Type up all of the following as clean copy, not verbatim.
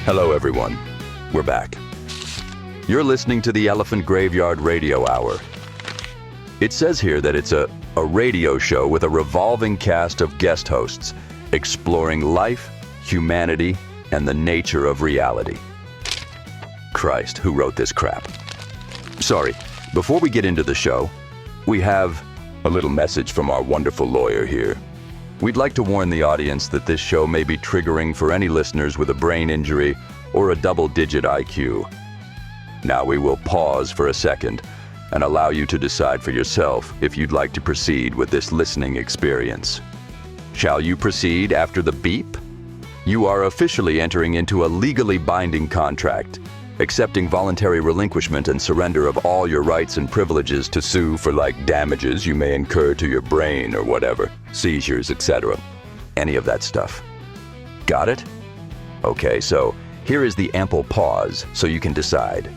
Hello, everyone. We're back. You're listening to the Elephant Graveyard Radio Hour. It says here that it's a radio show with a revolving cast of guest hosts, exploring life, humanity, and the nature of reality. Christ, who wrote this crap? Sorry, before we get into the show, we have a little message from our wonderful lawyer here. We'd like to warn the audience that this show may be triggering for any listeners with a brain injury or a double-digit IQ. Now we will pause for a second and allow you to decide for yourself if you'd like to proceed with this listening experience. Shall you proceed after the beep? You are officially entering into a legally binding contract, accepting voluntary relinquishment and surrender of all your rights and privileges to sue for damages you may incur to your brain or whatever, seizures, etc. Any of that stuff. Got it? Okay, so here is the ample pause so you can decide.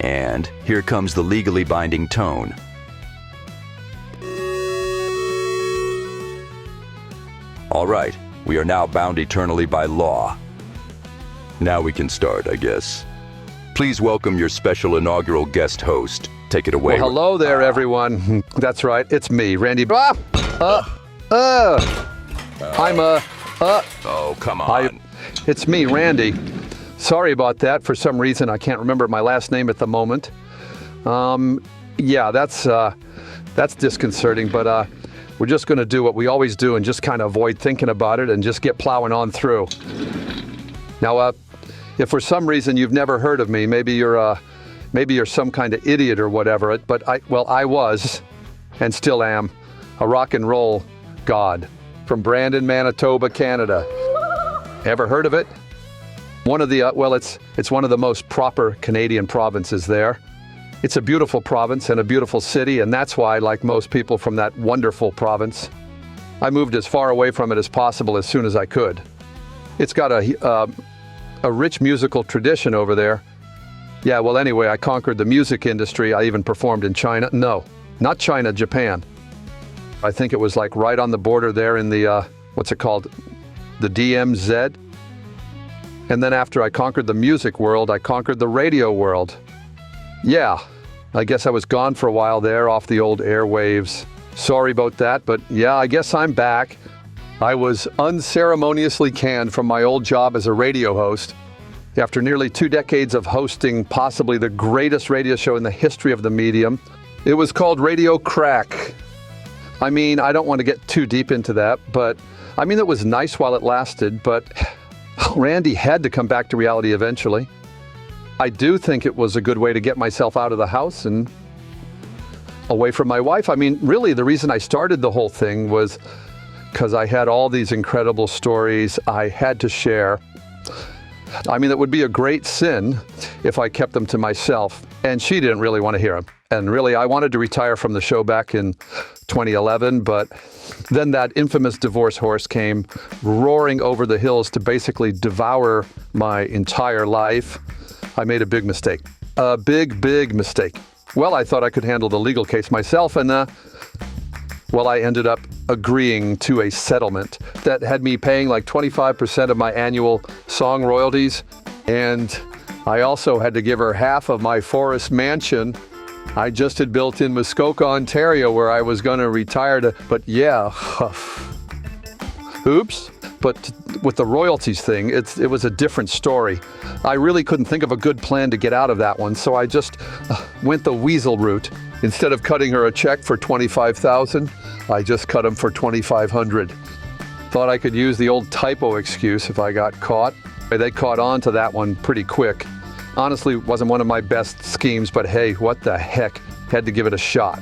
And here comes the legally binding tone. All right, we are now bound eternally by law. Now we can start, I guess. Please welcome your special inaugural guest host. Take it away. Well, hello there, everyone. That's right, it's me, Randy. Oh, come on. It's me, Randy. Sorry about that. For some reason, I can't remember my last name at the moment. Yeah, that's disconcerting, but we're just going to do what we always do and just kind of avoid thinking about it and just get plowing on through. Now, if for some reason you've never heard of me, maybe you're some kind of idiot or whatever, but I was, and still am, a rock and roll god from Brandon, Manitoba, Canada. Ever heard of it? It's one of the most proper Canadian provinces there. It's a beautiful province and a beautiful city, and that's why, like most people from that wonderful province, I moved as far away from it as possible as soon as I could. It's got a rich musical tradition over there. Yeah, well, anyway, I conquered the music industry. I even performed in China. No, not China, Japan. I think it was right on the border there in the, what's it called? The DMZ. And then after I conquered the music world, I conquered the radio world. Yeah, I guess I was gone for a while there off the old airwaves. Sorry about that, but yeah, I guess I'm back. I was unceremoniously canned from my old job as a radio host after nearly 2 decades of hosting possibly the greatest radio show in the history of the medium. It was called Radio Crack. I mean, I don't want to get too deep into that, but I mean, it was nice while it lasted, but Randy had to come back to reality eventually. I do think it was a good way to get myself out of the house and away from my wife. I mean, really, the reason I started the whole thing was because I had all these incredible stories I had to share. I mean, it would be a great sin if I kept them to myself, and she didn't really want to hear them. And really, I wanted to retire from the show back in 2011, but then that infamous divorce horse came roaring over the hills to basically devour my entire life. I made a big mistake. A big mistake. Well, I thought I could handle the legal case myself, and I ended up agreeing to a settlement that had me paying 25% of my annual song royalties, and I also had to give her half of my forest mansion I just had built in Muskoka, Ontario, where I was going to retire to, but yeah, oops. But with the royalties thing, it was a different story. I really couldn't think of a good plan to get out of that one, so I just went the weasel route. Instead of cutting her a check for $25,000, I just cut him for $2,500. Thought I could use the old typo excuse if I got caught. They caught on to that one pretty quick. Honestly, it wasn't one of my best schemes, but hey, what the heck? Had to give it a shot.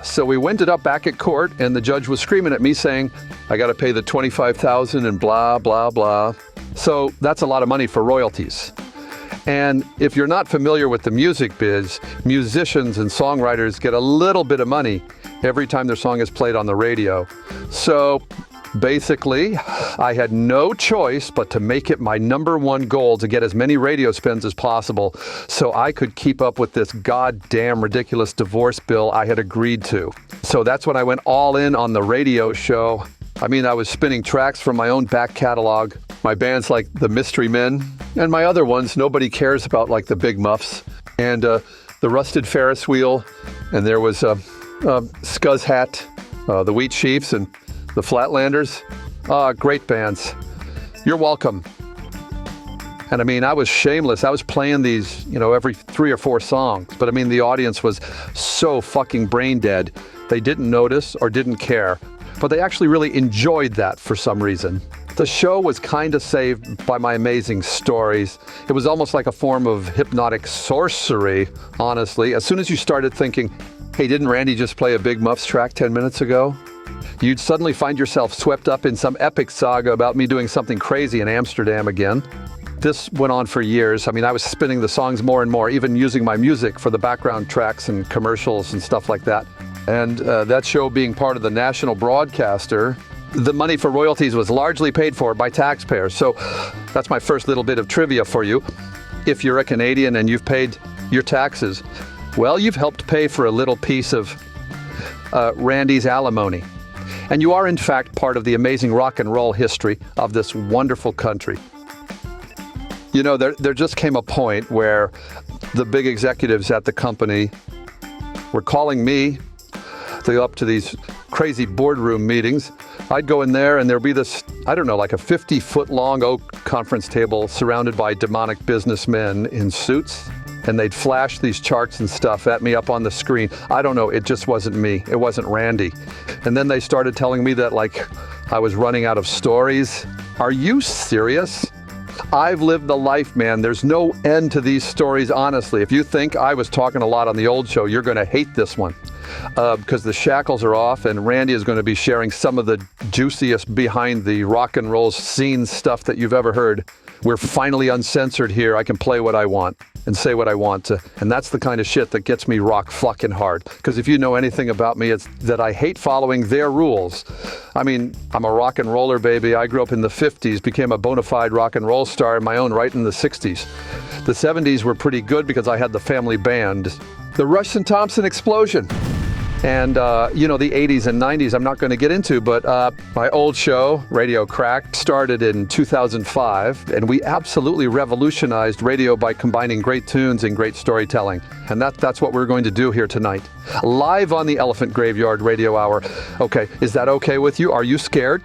So we ended up back at court, and the judge was screaming at me saying, I got to pay the $25,000 and blah, blah, blah. So that's a lot of money for royalties. And if you're not familiar with the music biz, musicians and songwriters get a little bit of money every time their song is played on the radio. So basically, I had no choice but to make it my #1 goal to get as many radio spins as possible so I could keep up with this goddamn ridiculous divorce bill I had agreed to. So that's when I went all in on the radio show. I mean, I was spinning tracks from my own back catalog, my bands like the Mystery Men, and my other ones nobody cares about, like the Big Muffs, and the Rusted Ferris Wheel, and there was Scuzz Hat, the Wheat Chiefs, and the Flatlanders. Great bands. You're welcome. And I mean, I was shameless. I was playing these, every 3 or 4 songs. But I mean, the audience was so fucking brain dead. They didn't notice or didn't care. But they actually really enjoyed that for some reason. The show was kind of saved by my amazing stories. It was almost like a form of hypnotic sorcery, honestly. As soon as you started thinking, hey, didn't Randy just play a Big Muffs track 10 minutes ago? You'd suddenly find yourself swept up in some epic saga about me doing something crazy in Amsterdam again. This went on for years. I mean, I was spinning the songs more and more, even using my music for the background tracks and commercials and stuff like that. And that show being part of the national broadcaster, the money for royalties was largely paid for by taxpayers. So that's my first little bit of trivia for you. If you're a Canadian and you've paid your taxes, well, you've helped pay for a little piece of Randy's alimony. And you are, in fact, part of the amazing rock and roll history of this wonderful country. There just came a point where the big executives at the company were calling me to go up to these crazy boardroom meetings. I'd go in there and there'd be this, like a 50-foot-long oak conference table surrounded by demonic businessmen in suits. And they'd flash these charts and stuff at me up on the screen. I don't know, it just wasn't me. It wasn't Randy. And then they started telling me that, I was running out of stories. Are you serious? I've lived the life, man. There's no end to these stories, honestly. If you think I was talking a lot on the old show, you're going to hate this one. Because the shackles are off and Randy is going to be sharing some of the juiciest behind the rock and roll scene stuff that you've ever heard. We're finally uncensored here. I can play what I want and say what I want to. And that's the kind of shit that gets me rock fucking hard. Because if you know anything about me, it's that I hate following their rules. I mean, I'm a rock and roller, baby. I grew up in the 50s, became a bona fide rock and roll star in my own right in the 60s. The 70s were pretty good because I had the family band. The Rush and Thompson Explosion. And, the 80s and 90s I'm not going to get into, but my old show, Radio Cracked, started in 2005, and we absolutely revolutionized radio by combining great tunes and great storytelling. And that's what we're going to do here tonight. Live on the Elephant Graveyard Radio Hour. Okay, is that okay with you? Are you scared?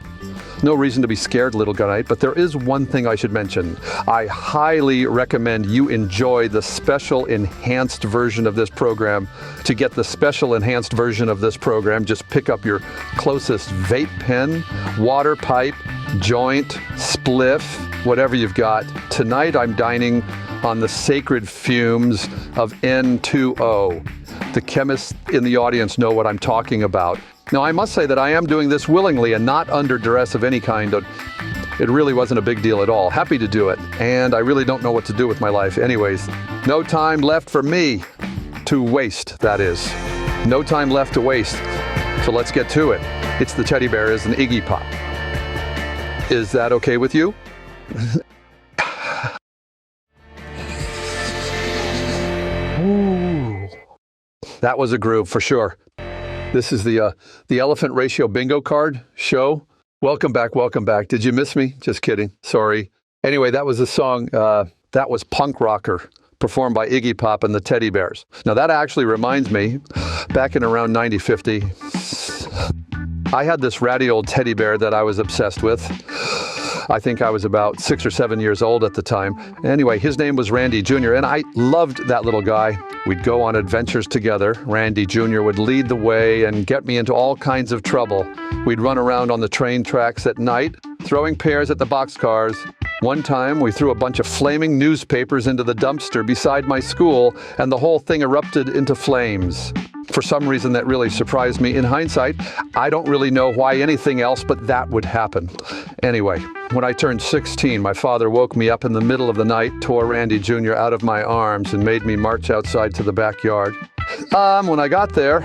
No reason to be scared, little guy, but there is one thing I should mention. I highly recommend you enjoy the special enhanced version of this program. To get the special enhanced version of this program, just pick up your closest vape pen, water pipe, joint, spliff, whatever you've got. Tonight I'm dining on the sacred fumes of N2O. The chemists in the audience know what I'm talking about. Now, I must say that I am doing this willingly and not under duress of any kind. It really wasn't a big deal at all. Happy to do it. And I really don't know what to do with my life. Anyways, no time left for me to waste, that is. No time left to waste. So let's get to it. It's the Teddy Bears and Iggy Pop. Is that okay with you? Ooh. That was a groove for sure. This is the Elephant Ratio Bingo Card show. Welcome back, welcome back. Did you miss me? Just kidding. Sorry. Anyway, that was a song, that was Punk Rocker, performed by Iggy Pop and the Teddy Bears. Now that actually reminds me, back in around 9050, I had this ratty old teddy bear that I was obsessed with. I think I was about 6 or 7 years old at the time. Anyway, his name was Randy Jr., and I loved that little guy. We'd go on adventures together. Randy Jr. would lead the way and get me into all kinds of trouble. We'd run around on the train tracks at night, throwing pears at the boxcars. One time, we threw a bunch of flaming newspapers into the dumpster beside my school, and the whole thing erupted into flames. For some reason, that really surprised me. In hindsight, I don't really know why anything else, but that would happen. Anyway, when I turned 16, my father woke me up in the middle of the night, tore Randy Jr. out of my arms, and made me march outside to the backyard. When I got there,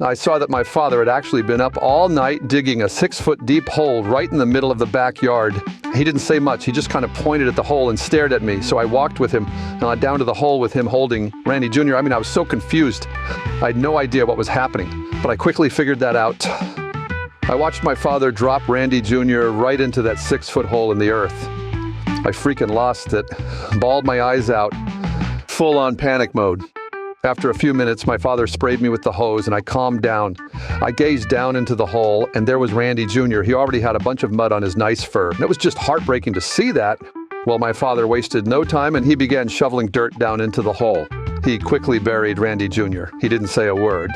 I saw that my father had actually been up all night digging a 6-foot deep hole right in the middle of the backyard. He didn't say much. He just kind of pointed at the hole and stared at me. So I walked with him down to the hole with him holding Randy Jr. I was so confused. I had no idea what was happening, but I quickly figured that out. I watched my father drop Randy Jr. right into that 6-foot hole in the earth. I freaking lost it, bawled my eyes out, full-on panic mode. After a few minutes, my father sprayed me with the hose and I calmed down. I gazed down into the hole and there was Randy Jr. He already had a bunch of mud on his nice fur. And it was just heartbreaking to see that. Well, my father wasted no time and he began shoveling dirt down into the hole. He quickly buried Randy Jr. He didn't say a word.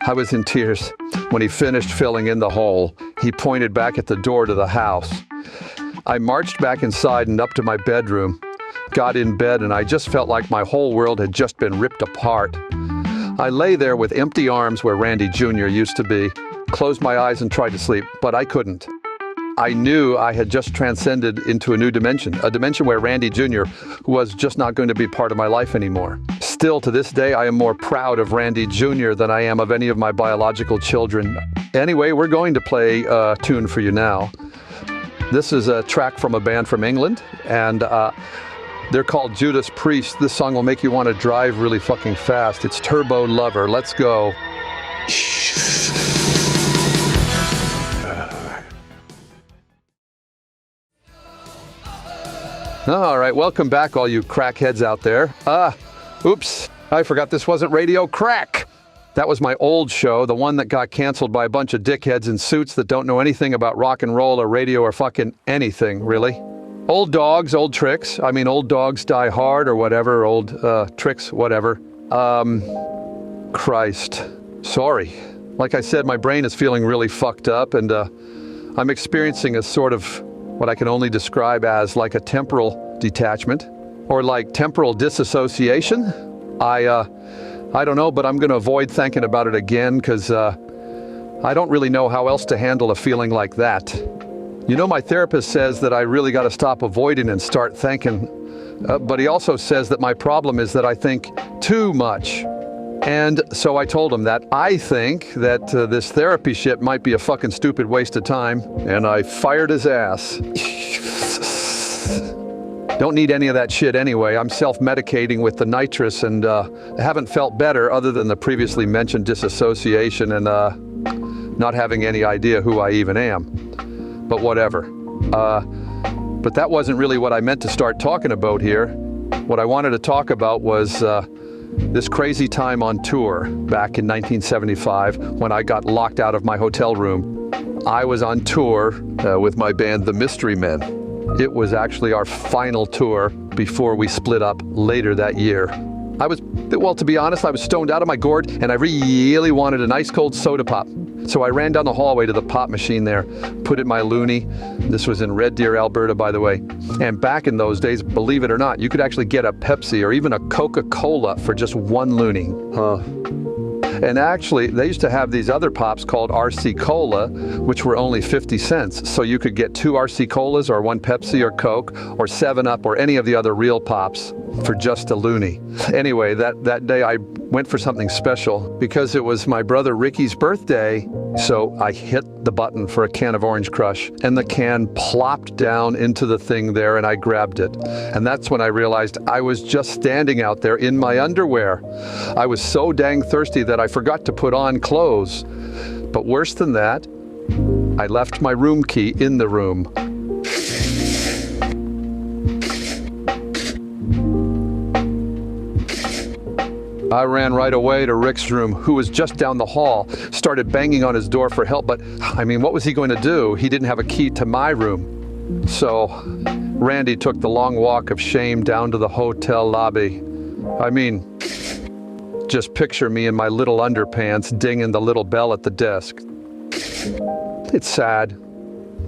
I was in tears. When he finished filling in the hole, he pointed back at the door to the house. I marched back inside and up to my bedroom, got in bed, and I just felt like my whole world had just been ripped apart. I lay there with empty arms where Randy Jr. used to be, closed my eyes and tried to sleep, but I couldn't. I knew I had just transcended into a new dimension, a dimension where Randy Jr. was just not going to be part of my life anymore. Still, to this day, I am more proud of Randy Jr. than I am of any of my biological children. Anyway, we're going to play a tune for you now. This is a track from a band from England, and they're called Judas Priest. This song will make you want to drive really fucking fast. It's Turbo Lover. Let's go. All right, welcome back, all you crackheads out there. Oops, I forgot this wasn't Radio Crack. That was my old show, the one that got canceled by a bunch of dickheads in suits that don't know anything about rock and roll or radio or fucking anything, really. Old dogs, old tricks. I mean, old dogs die hard or whatever, old tricks, whatever. Christ. Sorry. Like I said, my brain is feeling really fucked up and I'm experiencing a sort of what I can only describe as like a temporal detachment or like temporal disassociation. I don't know, but I'm going to avoid thinking about it again because I don't really know how else to handle a feeling like that. You know, my therapist says that I really got to stop avoiding and start thinking, but he also says that my problem is that I think too much. And so I told him that I think that this therapy shit might be a fucking stupid waste of time, and I fired his ass. Don't need any of that shit anyway. I'm self-medicating with the Nitrous and haven't felt better other than the previously mentioned disassociation and not having any idea who I even am. But whatever. But that wasn't really what I meant to start talking about here. What I wanted to talk about was this crazy time on tour back in 1975 when I got locked out of my hotel room. I was on tour with my band, The Mystery Men. It was actually our final tour before we split up later that year. Well, to be honest, I was stoned out of my gourd and I really wanted an ice cold soda pop. So I ran down the hallway to the pop machine there, put in my loonie. This was in Red Deer, Alberta, by the way. And back in those days, believe it or not, you could actually get a Pepsi or even a Coca-Cola for just one loonie. And actually, they used to have these other pops called RC Cola, which were only 50 cents. So you could get 2 RC Colas or 1 Pepsi or Coke or 7-Up or any of the other real pops for just a loonie. Anyway, that day I went for something special because it was my brother Ricky's birthday. So I hit the button for a can of Orange Crush and the can plopped down into the thing there and I grabbed it. And that's when I realized I was just standing out there in my underwear. I was so dang thirsty that I forgot to put on clothes. But worse than that, I left my room key in the room. I ran right away to Rick's room, who was just down the hall, started banging on his door for help, but I mean, what was he going to do? He didn't have a key to my room. So Randy took the long walk of shame down to the hotel lobby. I mean, just picture me in my little underpants dinging the little bell at the desk. It's sad,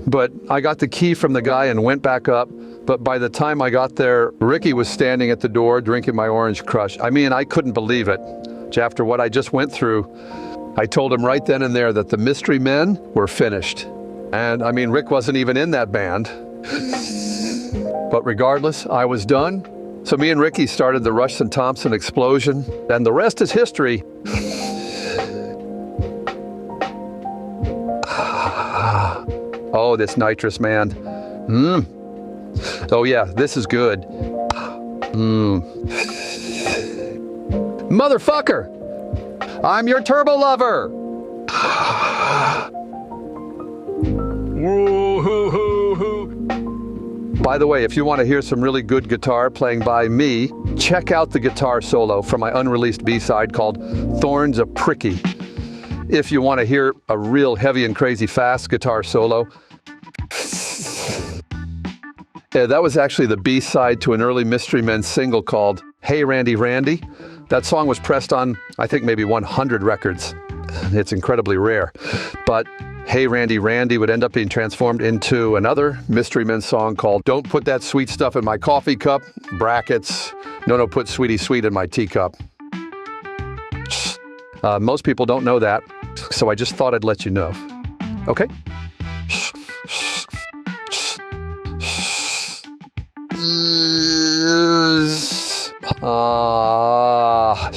but I got the key from the guy and went back up. But by the time I got there, Ricky was standing at the door drinking my Orange Crush. I mean, I couldn't believe it. After what I just went through, I told him right then and there that the Mystery Men were finished. And I mean, Rick wasn't even in that band. But regardless, I was done. So me and Ricky started the Rush and Thompson explosion, and the rest is history. Oh, this Nitrous, man. Oh yeah, this is good. Motherfucker! I'm your turbo lover! By the way, if you want to hear some really good guitar playing by me, check out the guitar solo from my unreleased B-side called Thorns a Pricky. If you want to hear a real heavy and crazy fast guitar solo, that was actually the B-side to an early Mystery Men single called Hey Randy Randy. That song was pressed on, I think, maybe 100 records. It's incredibly rare. But Hey Randy Randy would end up being transformed into another Mystery Men song called Don't Put That Sweet Stuff in My Coffee Cup, brackets, no, put Sweetie Sweet in My teacup. Most people don't know that, so I just thought I'd let you know. Okay?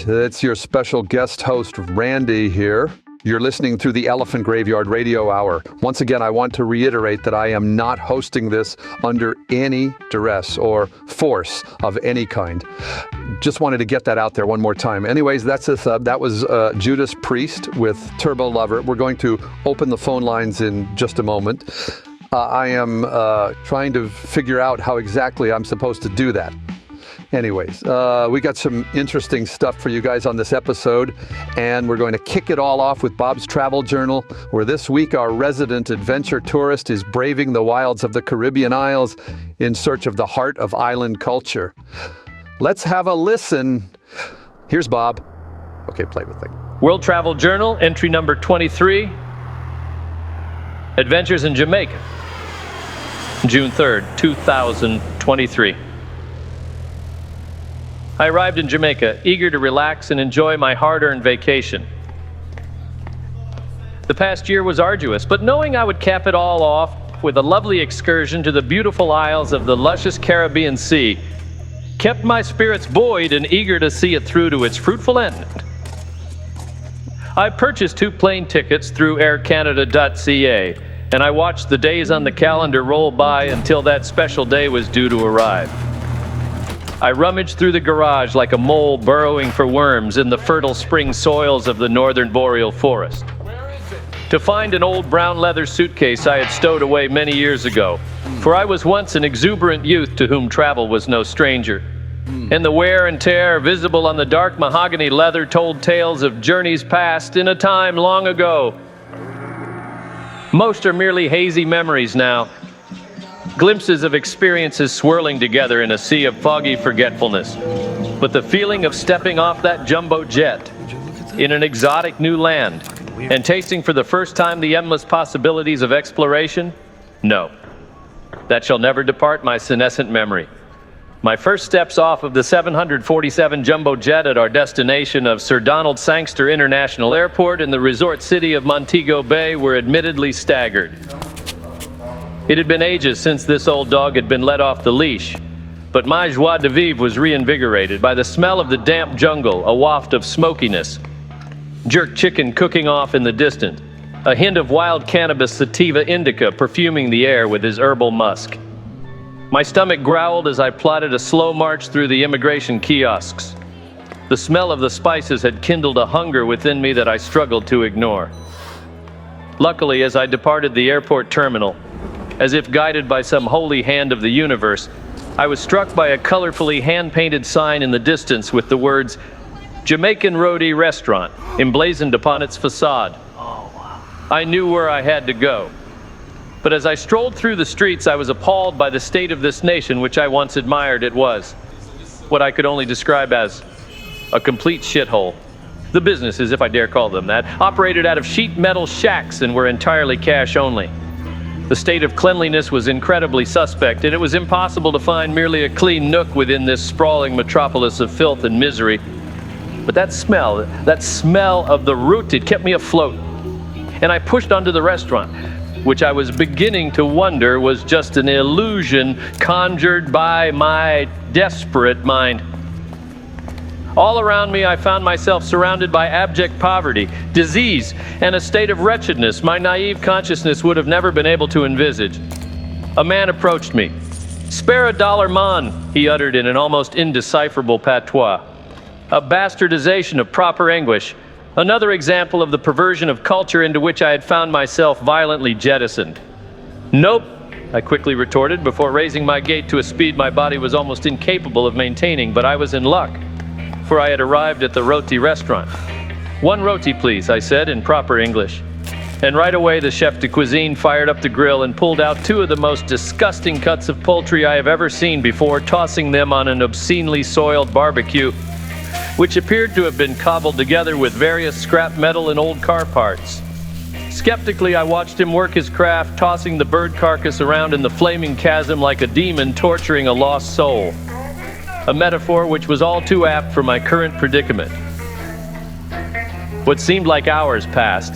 It's your special guest host, Randy, here. You're listening through the Elephant Graveyard Radio Hour. Once again, I want to reiterate that I am not hosting this under any duress or force of any kind. Just wanted to get that out there one more time. Anyways, that was Judas Priest with Turbo Lover. We're going to open the phone lines in just a moment. I am trying to figure out how exactly I'm supposed to do that. Anyways, we got some interesting stuff for you guys on this episode, and we're going to kick it all off with Bob's Travel Journal, where this week our resident adventure tourist is braving the wilds of the Caribbean Isles in search of the heart of island culture. Let's have a listen. Here's Bob. Okay, play the thing. World Travel Journal, entry number 23, Adventures in Jamaica, June 3rd, 2023. I arrived in Jamaica, eager to relax and enjoy my hard-earned vacation. The past year was arduous, but knowing I would cap it all off with a lovely excursion to the beautiful isles of the luscious Caribbean Sea kept my spirits buoyed and eager to see it through to its fruitful end. I purchased 2 plane tickets through aircanada.ca, and I watched the days on the calendar roll by until that special day was due to arrive. I rummaged through the garage like a mole burrowing for worms in the fertile spring soils of the northern boreal forest, to find an old brown leather suitcase I had stowed away many years ago, for I was once an exuberant youth to whom travel was no stranger, and the wear and tear visible on the dark mahogany leather told tales of journeys past in a time long ago. Most are merely hazy memories now, glimpses of experiences swirling together in a sea of foggy forgetfulness. But the feeling of stepping off that jumbo jet in an exotic new land and tasting for the first time the endless possibilities of exploration? No. That shall never depart my senescent memory. My first steps off of the 747 jumbo jet at our destination of Sir Donald Sangster International Airport in the resort city of Montego Bay were admittedly staggered. It had been ages since this old dog had been let off the leash, but my joie de vivre was reinvigorated by the smell of the damp jungle, a waft of smokiness, jerk chicken cooking off in the distance, a hint of wild cannabis sativa indica perfuming the air with his herbal musk. My stomach growled as I plotted a slow march through the immigration kiosks. The smell of the spices had kindled a hunger within me that I struggled to ignore. Luckily, as I departed the airport terminal, as if guided by some holy hand of the universe, I was struck by a colorfully hand-painted sign in the distance with the words, Jamaican Roadie Restaurant, emblazoned upon its facade. I knew where I had to go. But as I strolled through the streets, I was appalled by the state of this nation which I once admired. It was what I could only describe as a complete shithole. The businesses, if I dare call them that, operated out of sheet metal shacks and were entirely cash only. The state of cleanliness was incredibly suspect, and it was impossible to find merely a clean nook within this sprawling metropolis of filth and misery. But that smell of the root, it kept me afloat. And I pushed onto the restaurant, which I was beginning to wonder was just an illusion conjured by my desperate mind. All around me, I found myself surrounded by abject poverty, disease, and a state of wretchedness my naive consciousness would have never been able to envisage. A man approached me. "Spare $1, man," he uttered in an almost indecipherable patois. A bastardization of proper English, another example of the perversion of culture into which I had found myself violently jettisoned. Nope, I quickly retorted before raising my gait to a speed my body was almost incapable of maintaining, but I was in luck, for I had arrived at the roti restaurant. "One roti, please," I said in proper English. And right away the chef de cuisine fired up the grill and pulled out two of the most disgusting cuts of poultry I have ever seen before tossing them on an obscenely soiled barbecue, which appeared to have been cobbled together with various scrap metal and old car parts. Skeptically, I watched him work his craft, tossing the bird carcass around in the flaming chasm like a demon torturing a lost soul. A metaphor which was all too apt for my current predicament. What seemed like hours passed,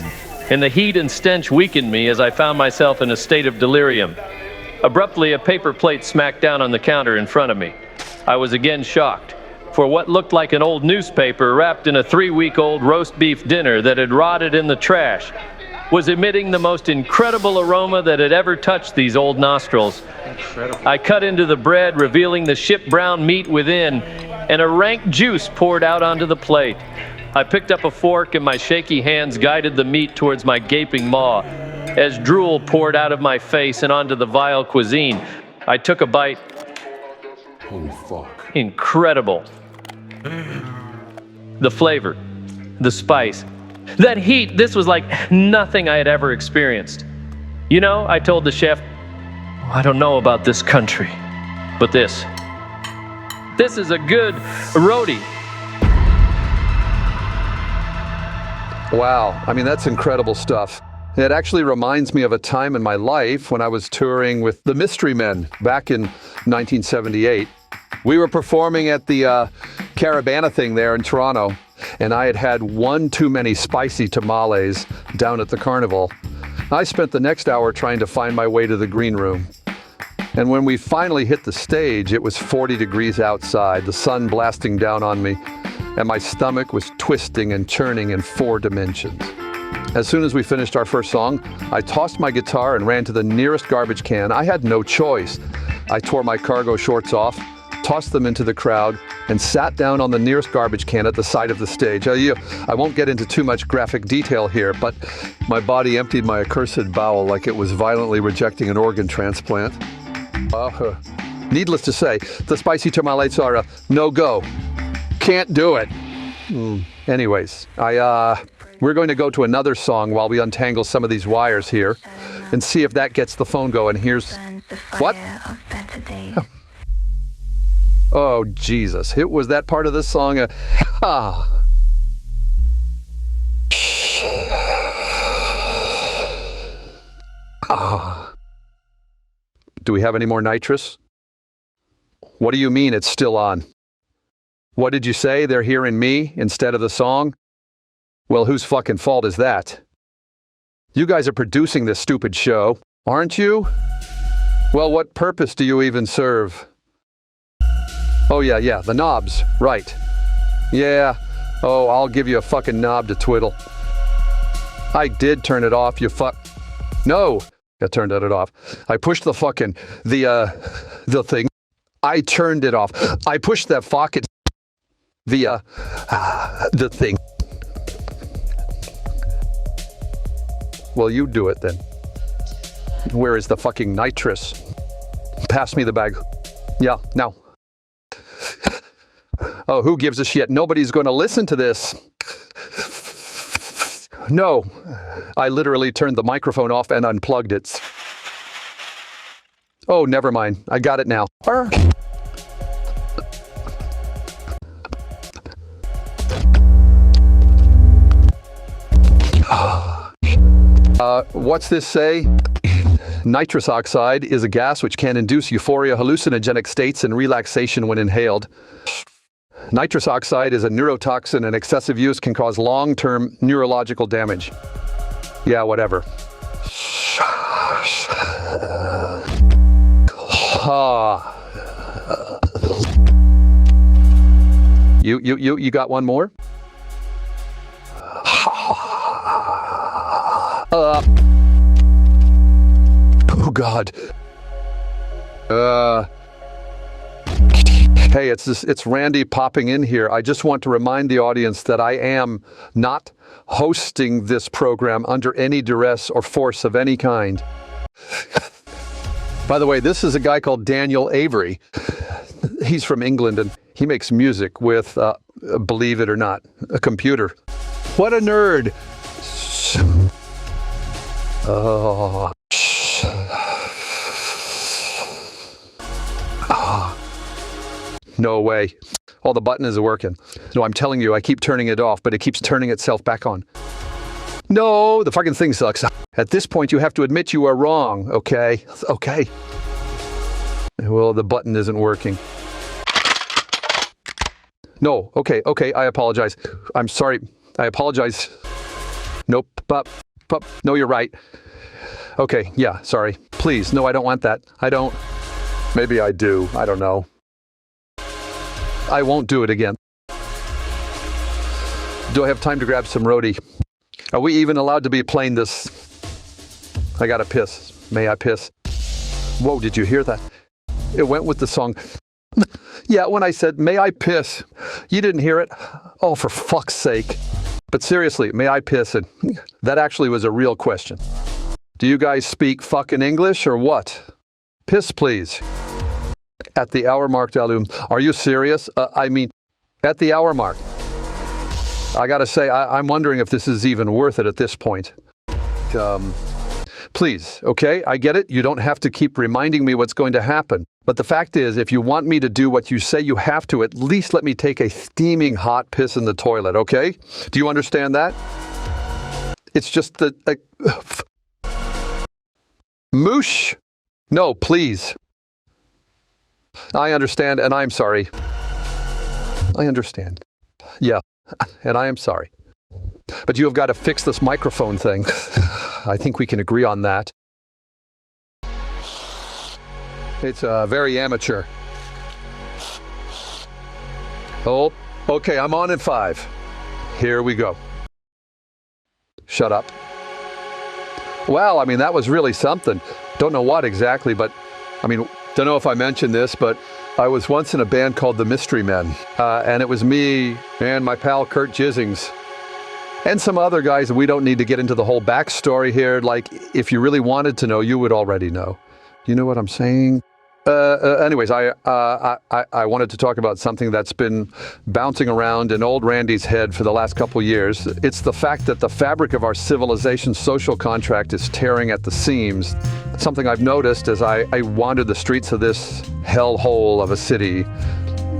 and the heat and stench weakened me as I found myself in a state of delirium. Abruptly, a paper plate smacked down on the counter in front of me. I was again shocked, for what looked like an old newspaper wrapped in a 3-week-old roast beef dinner that had rotted in the trash was emitting the most incredible aroma that had ever touched these old nostrils. Incredible. I cut into the bread, revealing the ship brown meat within, and a rank juice poured out onto the plate. I picked up a fork and my shaky hands guided the meat towards my gaping maw. As drool poured out of my face and onto the vile cuisine, I took a bite. Holy fuck. Incredible. The flavor, the spice, that heat, this was like nothing I had ever experienced. You know, I told the chef, I don't know about this country, but this is a good roti. Wow, I mean, that's incredible stuff. It actually reminds me of a time in my life when I was touring with the Mystery Men back in 1978. We were performing at the Caravana thing there in Toronto, and I had had one too many spicy tamales down at the carnival. I spent the next hour trying to find my way to the green room. And when we finally hit the stage, it was 40 degrees outside, the sun blasting down on me, and my stomach was twisting and churning in 4 dimensions. As soon as we finished our first song, I tossed my guitar and ran to the nearest garbage can. I had no choice. I tore my cargo shorts off, tossed them into the crowd, and sat down on the nearest garbage can at the side of the stage. I won't get into too much graphic detail here, but my body emptied my accursed bowel like it was violently rejecting an organ transplant. Needless to say, the spicy tamales are a no-go. Can't do it. Anyways, we're going to go to another song while we untangle some of these wires here and see if that gets the phone going. Here's... What? Oh, Jesus. It was that part of the song. Do we have any more nitrous? What do you mean it's still on? What did you say? They're hearing me instead of the song? Well, whose fucking fault is that? You guys are producing this stupid show, aren't you? Well, what purpose do you even serve? Oh, yeah, the knobs, right. Yeah, oh, I'll give you a fucking knob to twiddle. I did turn it off, you fuck... No, I turned it off. I pushed the fucking, the thing. I turned it off. I pushed that fucking... the thing. Well, you do it then. Where is the fucking nitrous? Pass me the bag. Yeah, now. Oh, who gives a shit? Nobody's going to listen to this. No, I literally turned the microphone off and unplugged it. Oh, never mind. I got it now. What's this say? Nitrous oxide is a gas which can induce euphoria, hallucinogenic states, and relaxation when inhaled. Nitrous oxide is a neurotoxin and excessive use can cause long-term neurological damage. Yeah, whatever. You got one more? Oh God. Hey, it's Randy popping in here. I just want to remind the audience that I am not hosting this program under any duress or force of any kind. By the way, this is a guy called Daniel Avery. He's from England, and he makes music with, believe it or not, a computer. What a nerd. Oh. No way. Oh, the button isn't working. No, I'm telling you, I keep turning it off, but it keeps turning itself back on. No, the fucking thing sucks. At this point, you have to admit you are wrong, okay? Okay. Well, the button isn't working. No, okay, I apologize. I'm sorry. I apologize. Nope, no, you're right. Okay, yeah, sorry. Please, no, I don't want that. I don't. Maybe I do. I don't know. I won't do it again. Do I have time to grab some roadie? Are we even allowed to be playing this? I gotta piss. May I piss? Whoa, did you hear that? It went with the song. Yeah, when I said, may I piss? You didn't hear it? Oh, for fuck's sake. But seriously, may I piss? And that actually was a real question. Do you guys speak fucking English or what? Piss, please. At the hour mark, Dalum. Are you serious? I mean, at the hour mark. I gotta say, I'm wondering if this is even worth it at this point. Please, okay? I get it. You don't have to keep reminding me what's going to happen. But the fact is, if you want me to do what you say you have to, at least let me take a steaming hot piss in the toilet, okay? Do you understand that? It's just that... Moosh! No, please. I understand, and I'm sorry. I understand. Yeah, and I am sorry. But you have got to fix this microphone thing. I think we can agree on that. It's very amateur. Oh, okay, I'm on in 5. Here we go. Shut up. Well, I mean, that was really something. Don't know what exactly, but, I mean, don't know if I mentioned this, but I was once in a band called the Mystery Men. And it was me and my pal Kurt Jizzings. And some other guys, and we don't need to get into the whole backstory here. Like, if you really wanted to know, you would already know. You know what I'm saying? Anyways, I wanted to talk about something that's been bouncing around in old Randy's head for the last couple years. It's the fact that the fabric of our civilization's social contract is tearing at the seams. It's something I've noticed as I wandered the streets of this hellhole of a city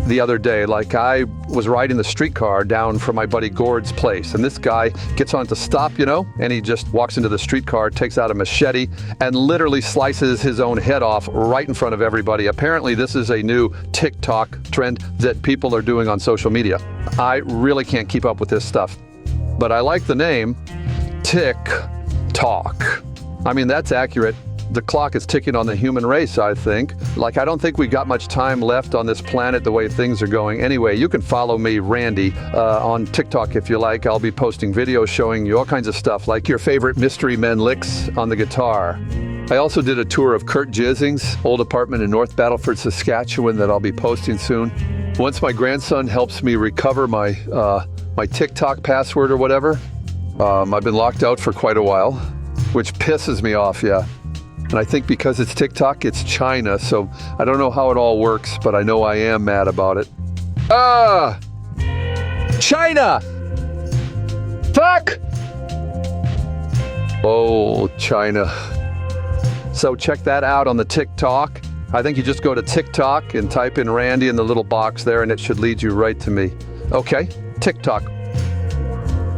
the other day. Like, I was riding the streetcar down from my buddy Gord's place, and this guy gets on to stop, you know, and he just walks into the streetcar, takes out a machete, and literally slices his own head off right in front of everybody. Apparently, this is a new TikTok trend that people are doing on social media. I really can't keep up with this stuff, but I like the name TikTok. I mean, that's accurate. The clock is ticking on the human race, I think. Like, I don't think we got much time left on this planet the way things are going. Anyway, you can follow me, Randy, on TikTok if you like. I'll be posting videos showing you all kinds of stuff, like your favorite Mystery Men licks on the guitar. I also did a tour of Kurt Jizzing's old apartment in North Battleford, Saskatchewan that I'll be posting soon. Once my grandson helps me recover my TikTok password or whatever, I've been locked out for quite a while, which pisses me off, yeah. And I think because it's TikTok, it's China, so I don't know how it all works, but I know I am mad about it. China! Fuck! Oh, China. So check that out on the TikTok. I think you just go to TikTok and type in Randy in the little box there, and it should lead you right to me. Okay, TikTok.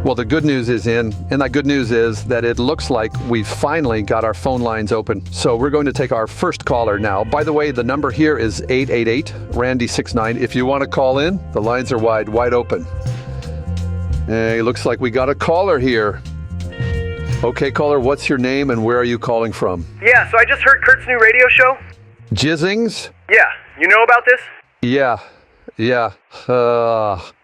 Well, the good news is in, and that good news is that it looks like we've finally got our phone lines open. So we're going to take our first caller now. By the way, the number here is 888-RANDY69. If you want to call in, the lines are wide open. Hey, looks like we got a caller here. Okay, caller, what's your name and where are you calling from? Yeah, so I just heard Kurt's new radio show. Jizzings? Yeah, you know about this? Yeah.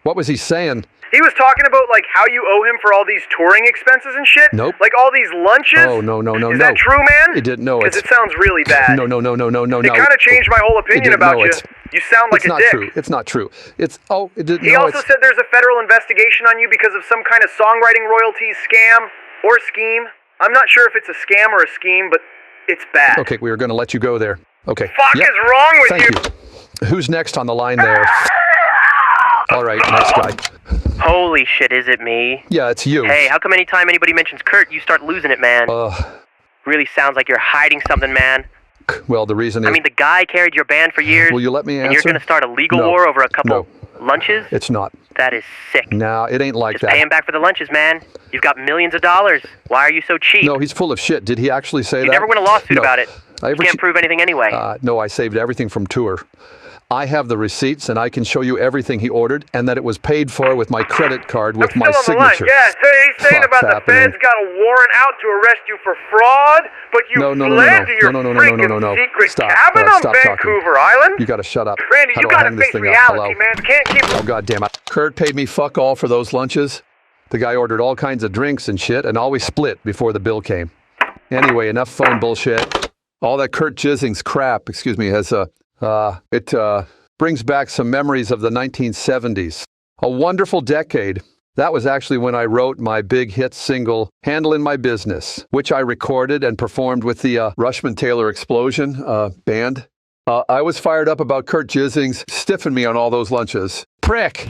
What was he saying? He was talking about, like, how you owe him for all these touring expenses and shit. Nope. Like, all these lunches. Oh, no. Is that true, man? It didn't know it. Because it sounds really bad. No. It kind of changed my whole opinion about you. You sound like a dick. It's not true. It didn't. He also said there's a federal investigation on you because of some kind of songwriting royalties scam or scheme. I'm not sure if it's a scam or a scheme, but It's bad. Okay, we were going to let you go there. Okay. Fuck Yep. is wrong with Thank you. Who's next on the line there? All right, next guy. Holy shit, is it me? Yeah, it's you. Hey, how come anytime anybody mentions Kurt, you start losing it, man? Really sounds like you're hiding something, man. Well, the reason is... I mean, the guy carried your band for years. Will you let me answer? And you're going to start a legal No. war over a couple No. lunches? It's not. That is sick. No, it ain't like Just that. pay him back for the lunches, man. You've got millions of dollars. Why are you so cheap? No, he's full of shit. Did he actually say that? You never win a lawsuit No. about it. You can't prove anything anyway. No, I saved everything from tour. I have the receipts, and I can show you everything he ordered, and that it was paid for with my credit card with my still on the line. signature. Yeah, so he's saying Fuck's about happening. the feds got a warrant out to arrest you for fraud, but you fled to your freaking secret cabin on Vancouver Island? You gotta shut up. Randy, How you do I gotta hang this face thing up? reality, Hello? man. Can't keep... Oh, God damn it. Kurt paid me fuck all for those lunches. The guy ordered all kinds of drinks and shit, and always split before the bill came. Anyway, enough phone bullshit. All that Kurt Jizzing's crap, has brings back some memories of the 1970s. A wonderful decade. That was actually when I wrote my big hit single, Handlin' My Business, which I recorded and performed with the Rushman Taylor Explosion band. I was fired up about Kurt Jizzing's stiffing me on all those lunches. Prick!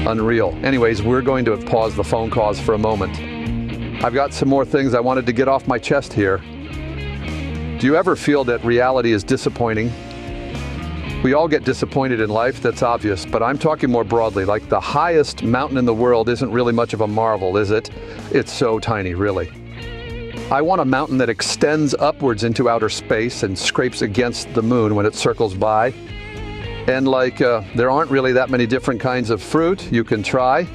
Unreal. Anyways, we're going to pause the phone calls for a moment. I've got some more things I wanted to get off my chest here. Do you ever feel that reality is disappointing? We all get disappointed in life, that's obvious, but I'm talking more broadly, like the highest mountain in the world isn't really much of a marvel, is it? It's so tiny, really. I want a mountain that extends upwards into outer space and scrapes against the moon when it circles by. And there aren't really that many different kinds of fruit you can try.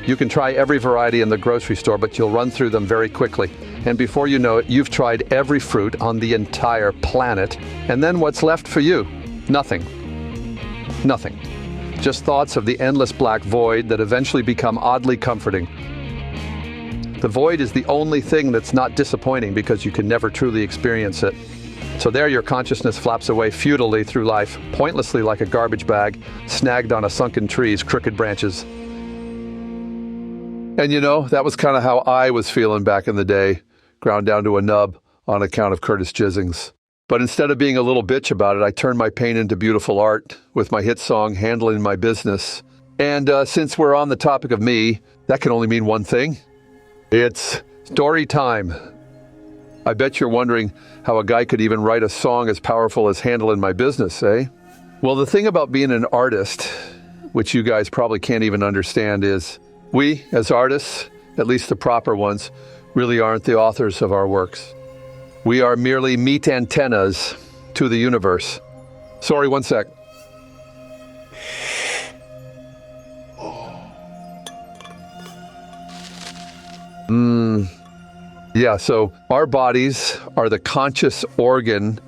You can try every variety in the grocery store, but you'll run through them very quickly. And before you know it, you've tried every fruit on the entire planet. And then what's left for you? Nothing. Nothing. Just thoughts of the endless black void that eventually become oddly comforting. The void is the only thing that's not disappointing because you can never truly experience it. So there your consciousness flaps away futilely through life, pointlessly like a garbage bag, snagged on a sunken tree's crooked branches. And you know, that was kind of how I was feeling back in the day, ground down to a nub on account of Curtis Jizzings. But instead of being a little bitch about it, I turned my pain into beautiful art with my hit song, Handling My Business. And since we're on the topic of me, that can only mean one thing. It's story time. I bet you're wondering how a guy could even write a song as powerful as Handling My Business, eh? Well, the thing about being an artist, which you guys probably can't even understand, is we, as artists, at least the proper ones, really aren't the authors of our works. We are merely meat antennas to the universe. Sorry, one sec. Yeah, so our bodies are the conscious organ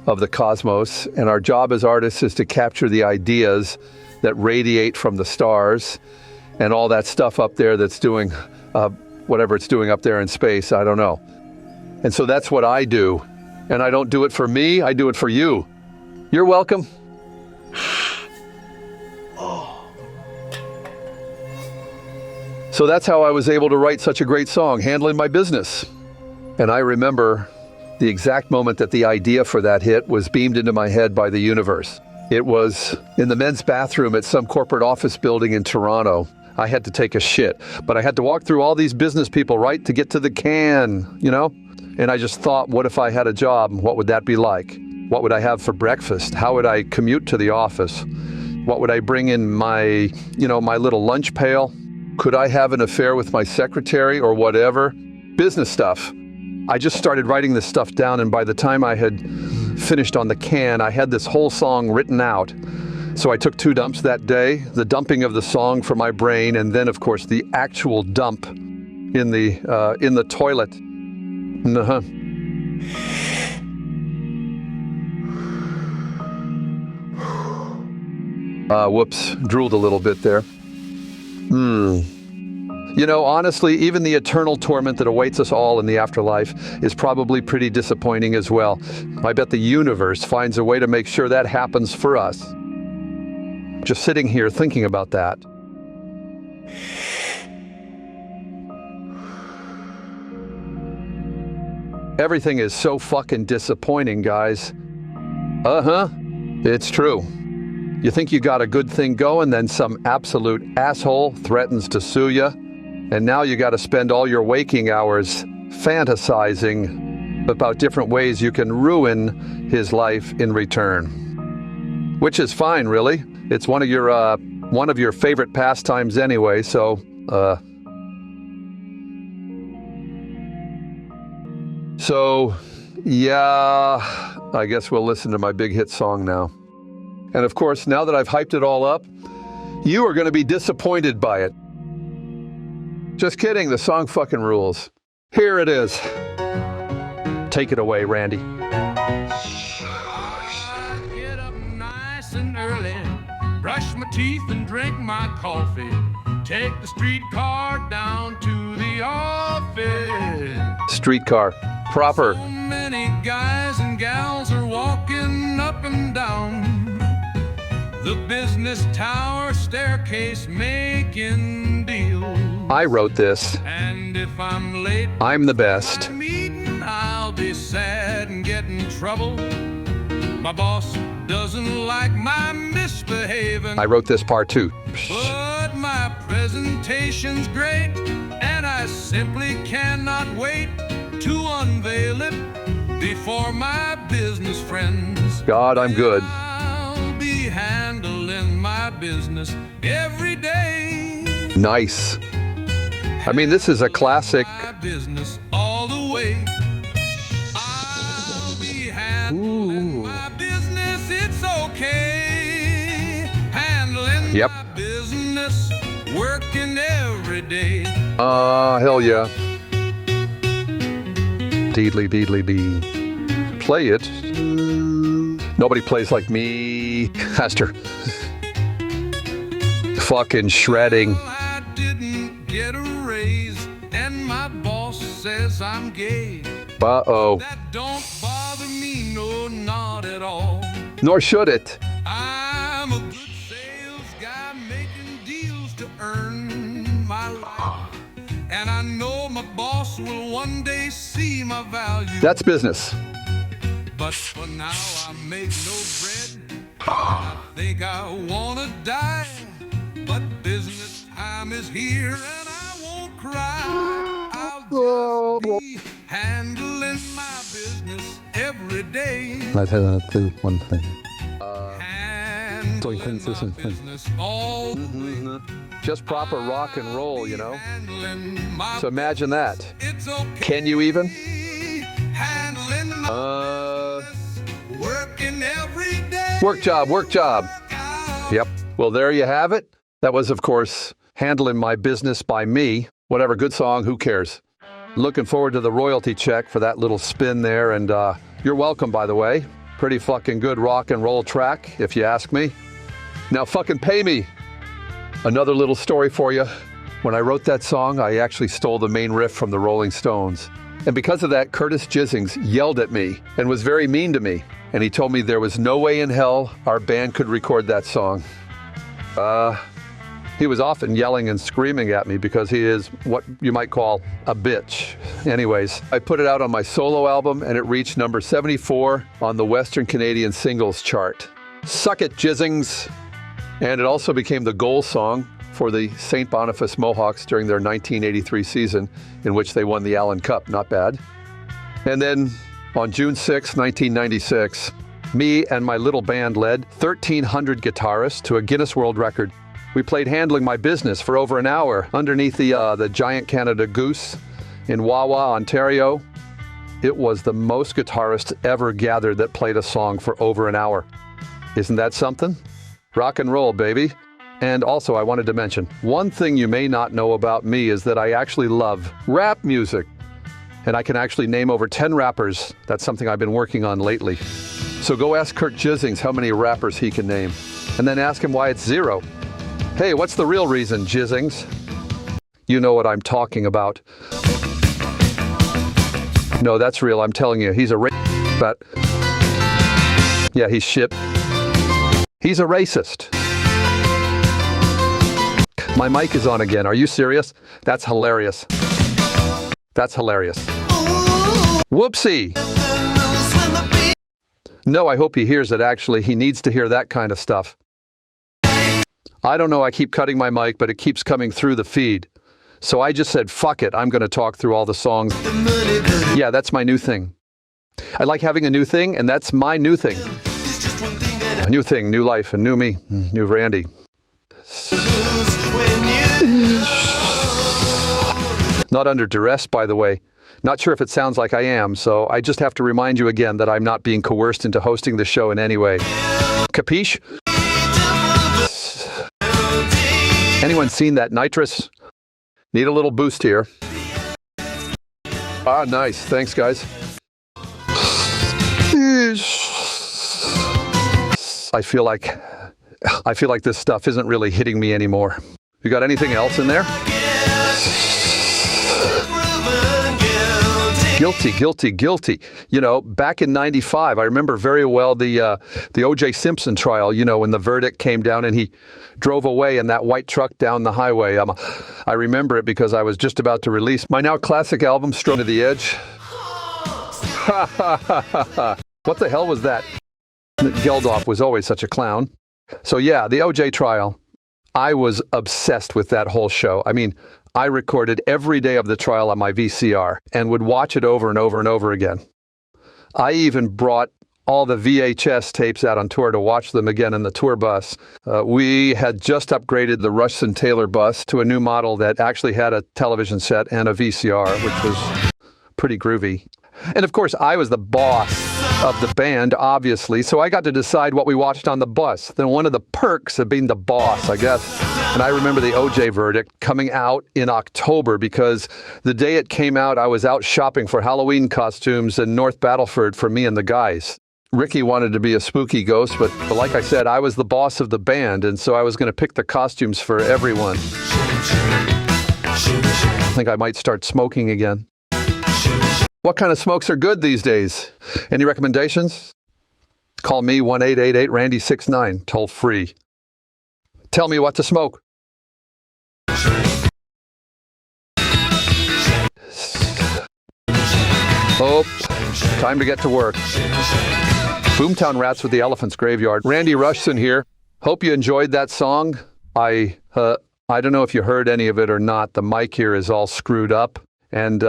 of the cosmos, and our job as artists is to capture the ideas that radiate from the stars and all that stuff up there that's doing whatever it's doing up there in space, I don't know. And so that's what I do. And I don't do it for me, I do it for you. You're welcome. So that's how I was able to write such a great song, Handling My Business. And I remember the exact moment that the idea for that hit was beamed into my head by the universe. It was in the men's bathroom at some corporate office building in Toronto. I had to take a shit, but I had to walk through all these business people, right, to get to the can, you know? And I just thought, what if I had a job? What would that be like? What would I have for breakfast? How would I commute to the office? What would I bring in my little lunch pail? Could I have an affair with my secretary or whatever? Business stuff. I just started writing this stuff down, and by the time I had finished on the can, I had this whole song written out. So I took 2 dumps that day, the dumping of the song for my brain, and then, of course, the actual dump in the toilet. Whoops, drooled a little bit there. You know, honestly, even the eternal torment that awaits us all in the afterlife is probably pretty disappointing as well. I bet the universe finds a way to make sure that happens for us. Just sitting here thinking about that. Everything is so fucking disappointing, guys. Uh-huh. It's true. You think you got a good thing going, then some absolute asshole threatens to sue you, and now you got to spend all your waking hours fantasizing about different ways you can ruin his life in return. Which is fine, really. It's one of your favorite pastimes anyway, so, yeah, I guess we'll listen to my big hit song now. And of course, now that I've hyped it all up, you are going to be disappointed by it. Just kidding, the song fucking rules. Here it is. Take it away, Randy. I get up nice and early, brush my teeth and drink my coffee, take the streetcar down to the office. Streetcar. Proper. So many guys and gals are walking up and down the business tower staircase making deals. I wrote this. And if I'm late, I'm the best. meeting, I'll be sad and get in trouble. My boss doesn't like my misbehaving. I wrote this part too. But my presentation's great, and I simply cannot wait to unveil it before my business friends. God, I'm good. I'll be handling my business every day. Nice. I mean, this is a classic. My business all the way. I'll be handling my business, it's okay. Handling Yep. my business, working every day. Hell yeah. Deedly, deedly, dee. Play it. Nobody plays like me. Hester. Fucking shredding. Well, I didn't get a raise, and my boss says I'm gay. Uh-oh. That don't bother me, no, not at all. Nor should it. I'm a good sales guy making deals to earn my life. And I know my boss will one day see my value. That's business. But for now I make no bread. I think I wanna die. But business time is here and I won't cry. I'll just be handling my business every day. Let's do one thing. Handling my business all the way. Just proper rock and roll, you know? Handling my So imagine that. It's okay. Can you even? Handling my working every day. Work job, work job. Yep. Well, there you have it. That was, of course, Handling My Business by me. Whatever, good song, who cares? Looking forward to the royalty check for that little spin there, and you're welcome, by the way. Pretty fucking good rock and roll track, if you ask me. Now fucking pay me. Another little story for you. When I wrote that song, I actually stole the main riff from the Rolling Stones. And because of that, Curtis Jissings yelled at me and was very mean to me. And he told me there was no way in hell our band could record that song. He was often yelling and screaming at me because he is what you might call a bitch. Anyways, I put it out on my solo album and it reached number 74 on the Western Canadian Singles Chart. Suck it, Jizzings! And it also became the goal song for the St. Boniface Mohawks during their 1983 season, in which they won the Allen Cup. Not bad. And then on June 6, 1996, me and my little band led 1,300 guitarists to a Guinness World Record. We played Handling My Business for over an hour underneath the Giant Canada Goose in Wawa, Ontario. It was the most guitarists ever gathered that played a song for over an hour. Isn't that something? Rock and roll, baby. And also, I wanted to mention, one thing you may not know about me is that I actually love rap music. And I can actually name over 10 rappers. That's something I've been working on lately. So go ask Kurt Jissings how many rappers he can name. And then ask him why it's 0. Hey, what's the real reason, Jizzings? You know what I'm talking about. No, that's real, I'm telling you. He's a but yeah, he's shit. He's a racist. My mic is on again. Are you serious? That's hilarious. That's hilarious. Whoopsie! No, I hope he hears it, actually. He needs to hear that kind of stuff. I don't know, I keep cutting my mic, but it keeps coming through the feed. So I just said, fuck it, I'm going to talk through all the songs. Yeah, that's my new thing. I like having a new thing, and that's my new thing. A new thing, new life, and new me, new Randy. Not under duress, by the way. Not sure if it sounds like I am, so I just have to remind you again that I'm not being coerced into hosting the show in any way. Capiche? Anyone seen that Nitrous? Need a little boost here. Ah, nice. Thanks, guys. I feel like this stuff isn't really hitting me anymore. You got anything else in there? Guilty. You know, back in '95, I remember very well the O.J. Simpson trial, you know, when the verdict came down and he drove away in that white truck down the highway. I remember it because I was just about to release my now classic album, Strung to the Edge. What the hell was that? Geldof was always such a clown. So yeah, the O.J. trial. I was obsessed with that whole show. I mean, I recorded every day of the trial on my VCR and would watch it over and over and over again. I even brought all the VHS tapes out on tour to watch them again in the tour bus. We had just upgraded the Rushson-Taylor bus to a new model that actually had a television set and a VCR, which was pretty groovy. And of course, I was the boss of the band, obviously, so I got to decide what we watched on the bus. Then one of the perks of being the boss, I guess. And I remember the OJ verdict coming out in October because the day it came out, I was out shopping for Halloween costumes in North Battleford for me and the guys. Ricky wanted to be a spooky ghost, but like I said, I was the boss of the band, and so I was going to pick the costumes for everyone. I think I might start smoking again. What kind of smokes are good these days? Any recommendations? Call me 1-888-RANDY69, toll free. Tell me what to smoke. Oh, time to get to work. Boomtown Rats with the Elephant's Graveyard. Randy Rushson here. Hope you enjoyed that song. I don't know if you heard any of it or not. The mic here is all screwed up, and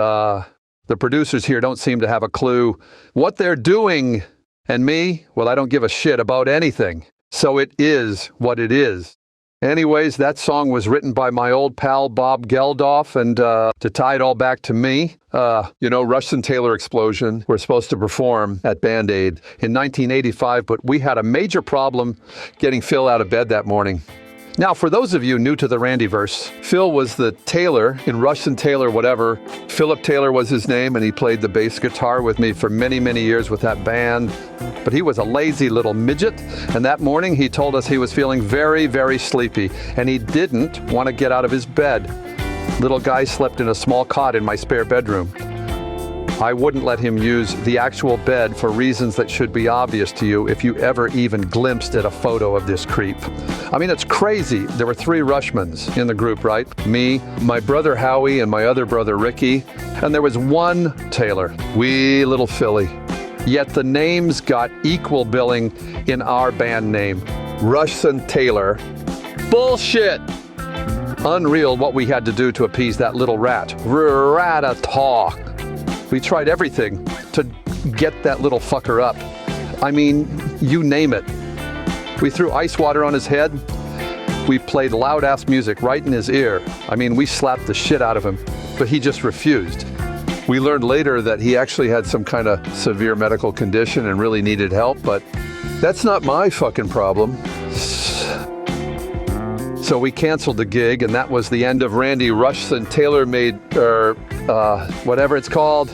the producers here don't seem to have a clue what they're doing. And me, well, I don't give a shit about anything. So it is what it is. Anyways, that song was written by my old pal Bob Geldof, and to tie it all back to me, you know, Rushson-Taylor Explosion were supposed to perform at Band Aid in 1985, but we had a major problem getting Phil out of bed that morning. Now, for those of you new to the Randyverse, Phil was the Taylor in Rushson-Taylor whatever. Philip Taylor was his name, and he played the bass guitar with me for many, many years with that band. But he was a lazy little midget, and that morning he told us he was feeling very, very sleepy, and he didn't want to get out of his bed. Little guy slept in a small cot in my spare bedroom. I wouldn't let him use the actual bed for reasons that should be obvious to you if you ever even glimpsed at a photo of this creep. I mean, it's crazy. There were 3 Rushmans in the group, right? Me, my brother Howie, and my other brother Ricky. And there was one Taylor, wee little Philly. Yet the names got equal billing in our band name, Rushson-Taylor. Bullshit! Unreal what we had to do to appease that little rat. Rat-a-talk. We tried everything to get that little fucker up. I mean, you name it. We threw ice water on his head. We played loud-ass music right in his ear. I mean, we slapped the shit out of him, but he just refused. We learned later that he actually had some kind of severe medical condition and really needed help, but that's not my fucking problem. So we canceled the gig, and that was the end of Randy Rushson-Taylor made, whatever it's called.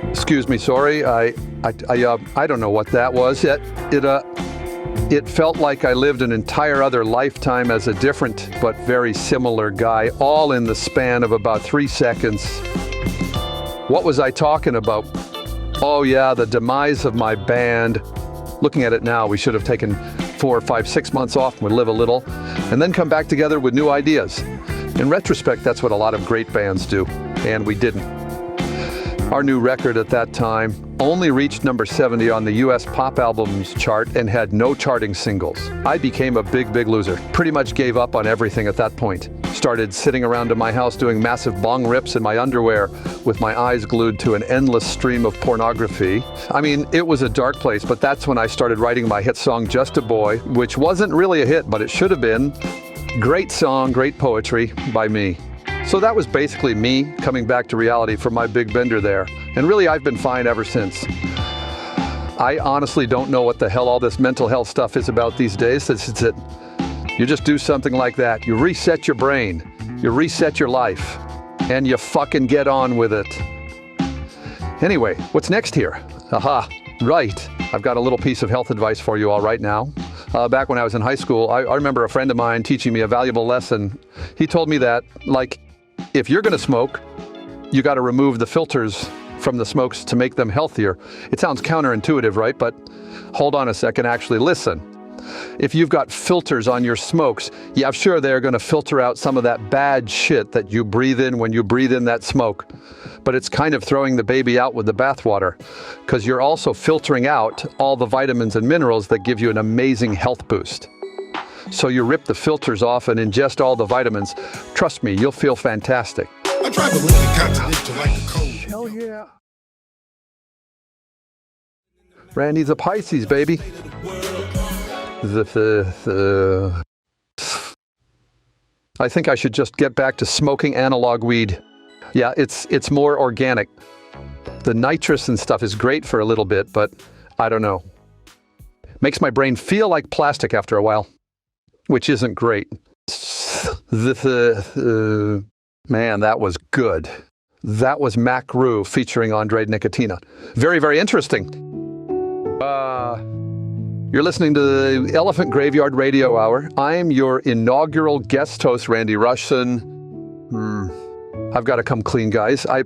Excuse me, sorry. I don't know what that was. It felt like I lived an entire other lifetime as a different but very similar guy, all in the span of about 3 seconds. What was I talking about? Oh yeah, the demise of my band. Looking at it now, we should have taken 4 or 5, 6 months off and would live a little. and then come back together with new ideas. In retrospect, that's what a lot of great bands do, and we didn't. Our new record at that time only reached number 70 on the US pop albums chart and had no charting singles. I became a big loser. Pretty much gave up on everything at that point. Started sitting around in my house doing massive bong rips in my underwear with my eyes glued to an endless stream of pornography. I mean, it was a dark place, but that's when I started writing my hit song, Just a Boy, which wasn't really a hit, but it should have been. Great song, great poetry by me. So that was basically me coming back to reality from my big bender there. And really, I've been fine ever since. I honestly don't know what the hell all this mental health stuff is about these days. You just do something like that. You reset your brain. You reset your life. And you fucking get on with it. Anyway, what's next here? Aha, right. I've got a little piece of health advice for you all right now. Back when I was in high school, I remember a friend of mine teaching me a valuable lesson. He told me that, like, if you're gonna smoke, you gotta remove the filters from the smokes to make them healthier. It sounds counterintuitive, right? But hold on a second, actually listen. If you've got filters on your smokes, yeah, sure, they're gonna filter out some of that bad shit that you breathe in when you breathe in that smoke. But it's kind of throwing the baby out with the bathwater, because you're also filtering out all the vitamins and minerals that give you an amazing health boost. So you rip the filters off and ingest all the vitamins. Trust me, you'll feel fantastic. I drive a Lincoln Continental like a cold. Hell yeah. Randy's a Pisces, baby. I think I should just get back to smoking analog weed. Yeah, it's more organic. The nitrous and stuff is great for a little bit, but I don't know. Makes my brain feel like plastic after a while, which isn't great. Man, that was good. That was Mac Rue featuring Andre Nicotina. Very interesting. You're listening to the Elephant Graveyard Radio Hour. I'm your inaugural guest host, Randy Rushson. I've got to come clean, guys. I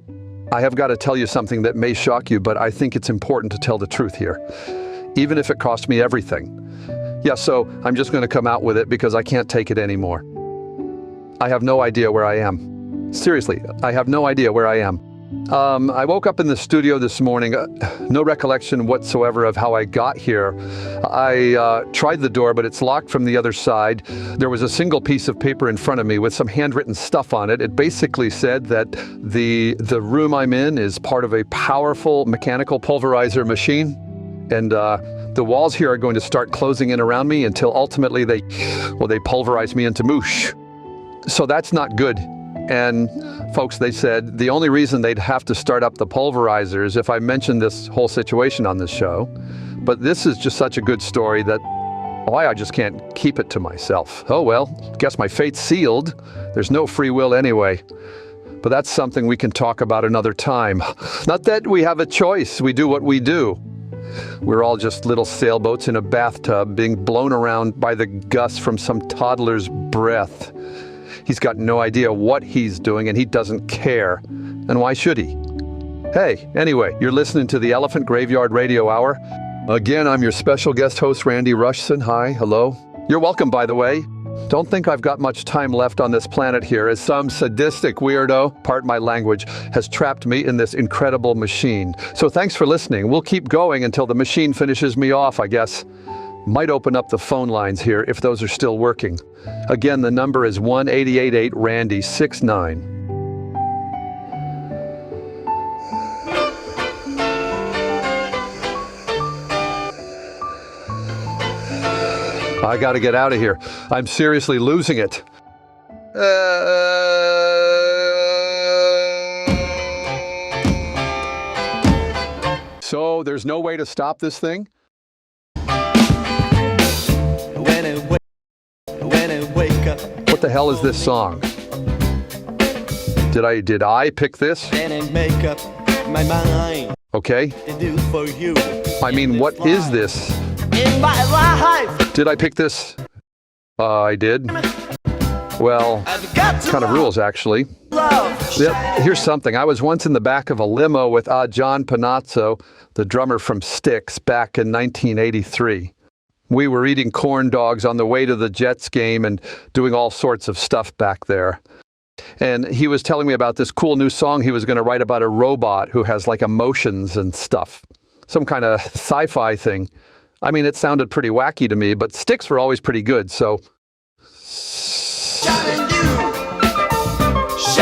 have got to tell you something that may shock you, but I think it's important to tell the truth here, even if it cost me everything. Yeah, so I'm just going to come out with it because I can't take it anymore. I have no idea where I am. Seriously, I have no idea where I am. I woke up in the studio this morning, no recollection whatsoever of how I got here. I tried the door, but it's locked from the other side. There was a single piece of paper in front of me with some handwritten stuff on it. It basically said that the room I'm in is part of a powerful mechanical pulverizer machine, and the walls here are going to start closing in around me until ultimately they pulverize me into mush. So that's not good. And folks, they said the only reason they'd have to start up the pulverizer is if I mentioned this whole situation on this show. But this is just such a good story that I just can't keep it to myself. Oh well, guess my fate's sealed. There's no free will anyway. But that's something we can talk about another time. Not that we have a choice, we do what we do. We're all just little sailboats in a bathtub being blown around by the gusts from some toddler's breath. He's got no idea what he's doing, and he doesn't care. And why should he? Hey, anyway, you're listening to the Elephant Graveyard Radio Hour. Again, I'm your special guest host, Randy Rushson. Hi, hello. You're welcome, by the way. Don't think I've got much time left on this planet here, as some sadistic weirdo, pardon my language, has trapped me in this incredible machine. So thanks for listening. We'll keep going until the machine finishes me off, I guess. Might open up the phone lines here if those are still working. Again, the number is 1-888-RANDY-69. I gotta get out of here. I'm seriously losing it. So there's no way to stop this thing? What the hell is this song? Did I pick this? Okay. I mean, what is this? Did I pick this? I did. Well, kind of rules, actually. Yep, here's something. I was once in the back of a limo with John Panazzo, the drummer from Styx, back in 1983. We were eating corn dogs on the way to the Jets game and doing all sorts of stuff back there. And he was telling me about this cool new song he was going to write about a robot who has like emotions and stuff. Some kind of sci-fi thing. I mean, it sounded pretty wacky to me, but sticks were always pretty good, so...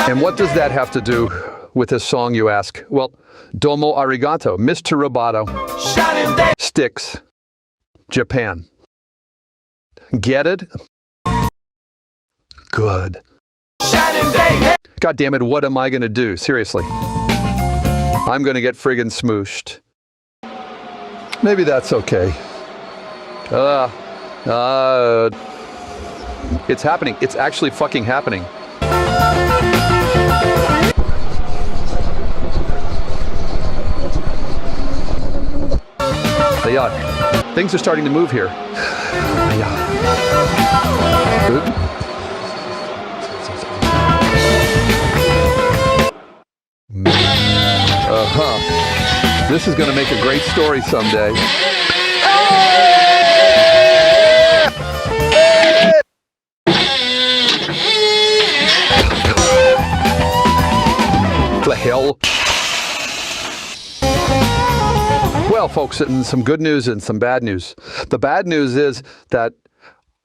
And what does that have to do with this song, you ask? Well, domo arigato, Mr. Roboto. Sticks. Japan. Get it? Good. God damn it, what am I going to do? Seriously. I'm going to get friggin' smooshed. Maybe that's okay. It's happening. It's actually fucking happening. Yeah. Things are starting to move here. Yeah. This is going to make a great story someday. The hell? Well, folks, some good news and some bad news. The bad news is that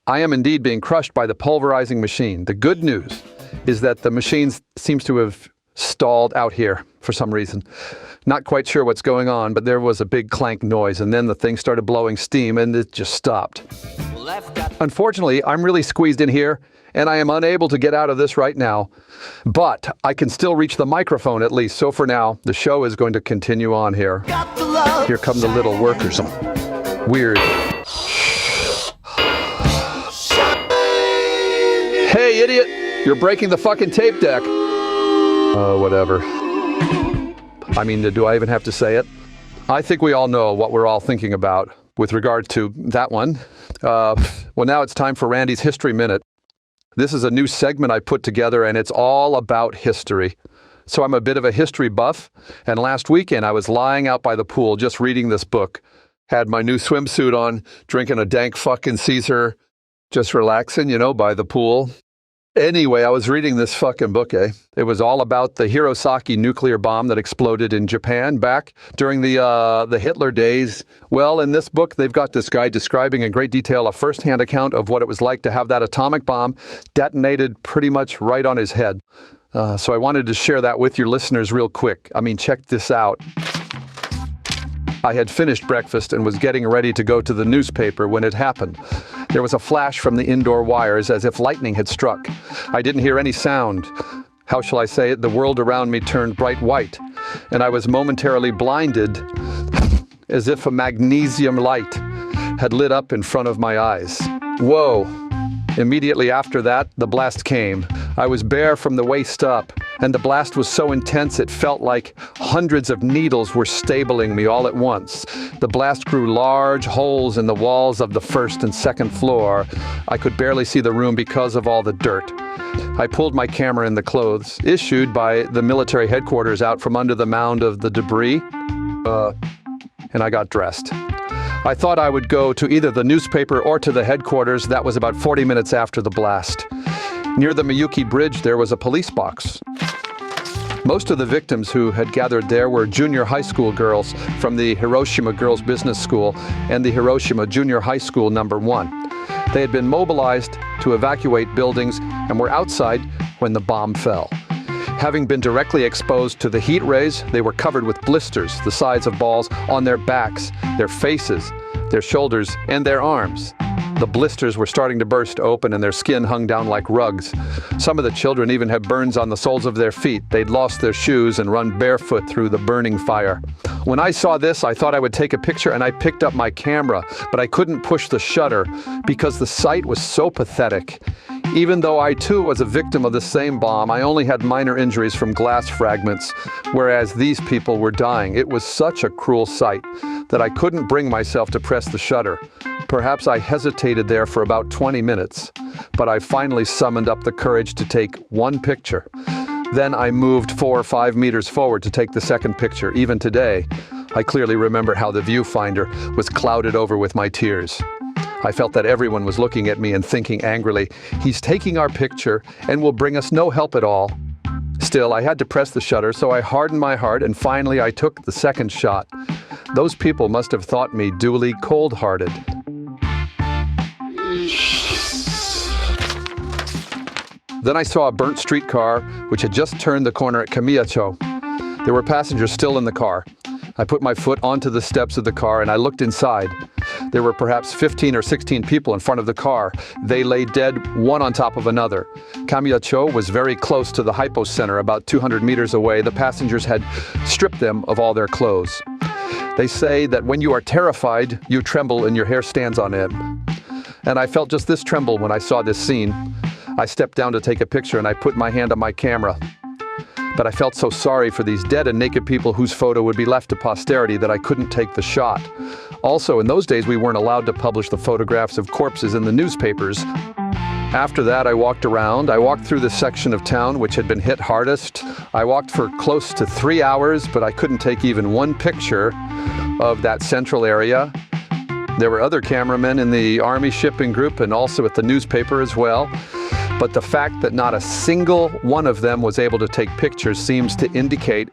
I am indeed being crushed by the pulverizing machine. The good news is that the machine seems to have stalled out here for some reason. Not quite sure what's going on, but there was a big clank noise, and then the thing started blowing steam, and it just stopped. Unfortunately, I'm really squeezed in here, and I am unable to get out of this right now. But I can still reach the microphone at least, so for now, the show is going to continue on here. Here come the little workers. Weird. Hey, idiot! You're breaking the fucking tape deck. Whatever. I mean, do I even have to say it? I think we all know what we're all thinking about with regard to that one. Well, now it's time for Randy's History Minute. This is a new segment I put together, and it's all about history. So I'm a bit of a history buff, and last weekend I was lying out by the pool just reading this book. Had my new swimsuit on, drinking a dank fucking Caesar, just relaxing, by the pool. Anyway, I was reading this fucking book, It was all about the Hirosaki nuclear bomb that exploded in Japan back during the Hitler days. Well, in this book, they've got this guy describing in great detail a first-hand account of what it was like to have that atomic bomb detonated pretty much right on his head. So I wanted to share that with your listeners real quick. I mean, check this out. I had finished breakfast and was getting ready to go to the newspaper when it happened. There was a flash from the indoor wires as if lightning had struck. I didn't hear any sound. How shall I say it? The world around me turned bright white, and I was momentarily blinded as if a magnesium light had lit up in front of my eyes. Whoa! Immediately after that, the blast came. I was bare from the waist up, and the blast was so intense it felt like hundreds of needles were stabling me all at once. The blast grew large holes in the walls of the first and second floor. I could barely see the room because of all the dirt. I pulled my camera and the clothes, issued by the military headquarters, out from under the mound of the debris, and I got dressed. I thought I would go to either the newspaper or to the headquarters. That was about 40 minutes after the blast. Near the Miyuki Bridge, there was a police box. Most of the victims who had gathered there were junior high school girls from the Hiroshima Girls Business School and the Hiroshima Junior High School No. 1. They had been mobilized to evacuate buildings and were outside when the bomb fell. Having been directly exposed to the heat rays, they were covered with blisters the size of balls on their backs, their faces, their shoulders, and their arms. The blisters were starting to burst open and their skin hung down like rugs. Some of the children even had burns on the soles of their feet. They'd lost their shoes and run barefoot through the burning fire. When I saw this, I thought I would take a picture, and I picked up my camera, but I couldn't push the shutter because the sight was so pathetic. Even though I too was a victim of the same bomb, I only had minor injuries from glass fragments, whereas these people were dying. It was such a cruel sight that I couldn't bring myself to press the shutter. Perhaps I hesitated there for about 20 minutes, but I finally summoned up the courage to take one picture. Then I moved 4 or 5 meters forward to take the second picture. Even today, I clearly remember how the viewfinder was clouded over with my tears. I felt that everyone was looking at me and thinking angrily, he's taking our picture and will bring us no help at all. Still, I had to press the shutter, so I hardened my heart, and finally I took the second shot. Those people must have thought me duly cold-hearted. Then I saw a burnt streetcar which had just turned the corner at Kamiyacho. There were passengers still in the car. I put my foot onto the steps of the car and I looked inside. There were perhaps 15 or 16 people in front of the car. They lay dead, one on top of another. Kamiyacho was very close to the hypocenter, about 200 meters away. The passengers had stripped them of all their clothes. They say that when you are terrified, you tremble and your hair stands on end. And I felt just this tremble when I saw this scene. I stepped down to take a picture and I put my hand on my camera. But I felt so sorry for these dead and naked people whose photo would be left to posterity that I couldn't take the shot. Also, in those days, we weren't allowed to publish the photographs of corpses in the newspapers. After that, I walked around. I walked through the section of town which had been hit hardest. I walked for close to 3 hours, but I couldn't take even one picture of that central area. There were other cameramen in the Army shipping group and also at the newspaper as well. But the fact that not a single one of them was able to take pictures seems to indicate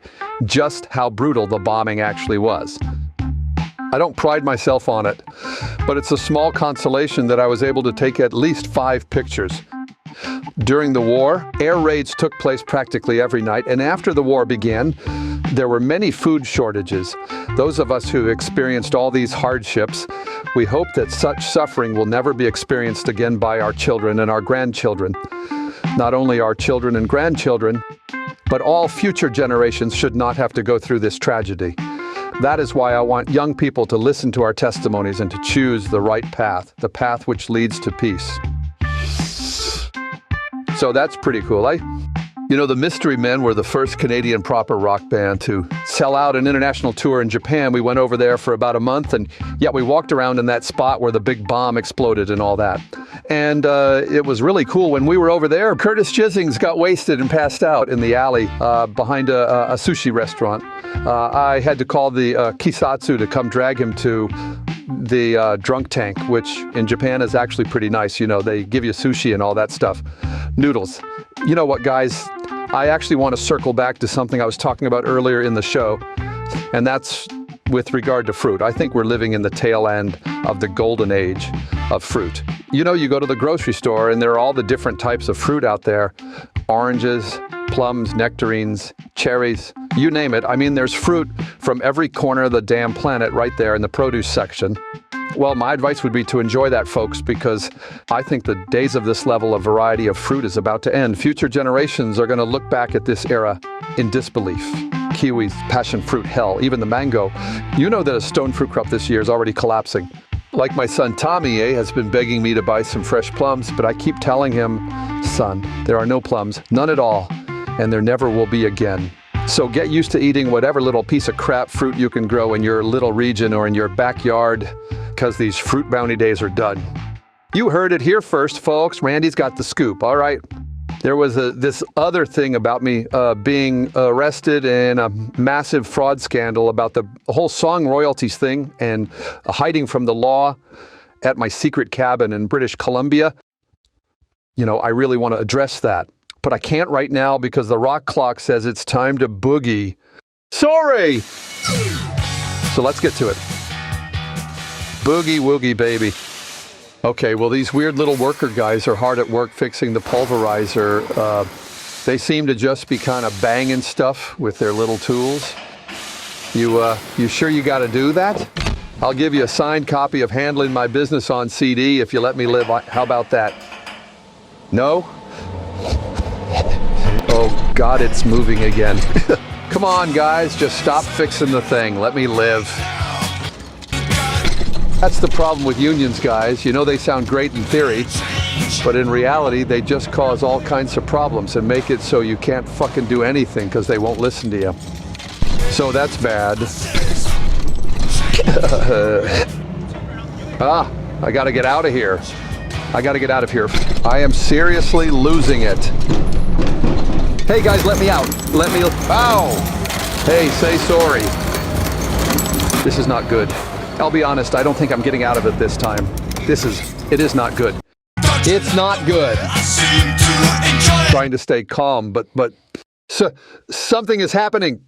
just how brutal the bombing actually was. I don't pride myself on it, but it's a small consolation that I was able to take at least 5 pictures. During the war, air raids took place practically every night, and after the war began, there were many food shortages. Those of us who experienced all these hardships, we hope that such suffering will never be experienced again by our children and our grandchildren. Not only our children and grandchildren, but all future generations should not have to go through this tragedy. That is why I want young people to listen to our testimonies and to choose the right path, the path which leads to peace. So that's pretty cool, eh? You know, the Mystery Men were the first Canadian proper rock band to sell out an international tour in Japan. We went over there for about a month, and yet we walked around in that spot where the big bomb exploded and all that. And it was really cool. When we were over there, Curtis Chisings got wasted and passed out in the alley behind a sushi restaurant. I had to call the Kisatsu to come drag him to the drunk tank, which in Japan is actually pretty nice. You know, they give you sushi and all that stuff. Noodles. You know what, guys? I actually want to circle back to something I was talking about earlier in the show, and that's with regard to fruit. I think we're living in the tail end of the golden age of fruit. You know, you go to the grocery store and there are all the different types of fruit out there. Oranges, plums, nectarines, cherries, you name it. I mean, there's fruit from every corner of the damn planet right there in the produce section. Well, my advice would be to enjoy that, folks, because I think the days of this level of variety of fruit is about to end. Future generations are going to look back at this era in disbelief. Kiwis, passion fruit, hell, even the mango. You know that a stone fruit crop this year is already collapsing. Like my son Tommy has been begging me to buy some fresh plums, but I keep telling him, son, there are no plums, none at all, and there never will be again. So get used to eating whatever little piece of crap fruit you can grow in your little region or in your backyard, because these fruit bounty days are done. You heard it here first, folks. Randy's got the scoop, all right? There was this other thing about me being arrested in a massive fraud scandal about the whole song royalties thing and hiding from the law at my secret cabin in British Columbia. You know, I really want to address that. But I can't right now because the rock clock says it's time to boogie. Sorry! So let's get to it. Boogie woogie, baby. Okay, well, these weird little worker guys are hard at work fixing the pulverizer. They seem to just be kind of banging stuff with their little tools. You sure you got to do that? I'll give you a signed copy of Handling My Business on CD if you let me live. How about that? No? Oh, God, it's moving again. Come on, guys, just stop fixing the thing. Let me live. That's the problem with unions, guys. You know, they sound great in theory, but in reality, they just cause all kinds of problems and make it so you can't fucking do anything because they won't listen to you. So that's bad. I gotta get out of here. I am seriously losing it. Hey guys, let me out. Ow! Hey, say sorry. This is not good. I'll be honest, I don't think I'm getting out of it this time. It is not good. It's not good. Trying to stay calm, but something is happening.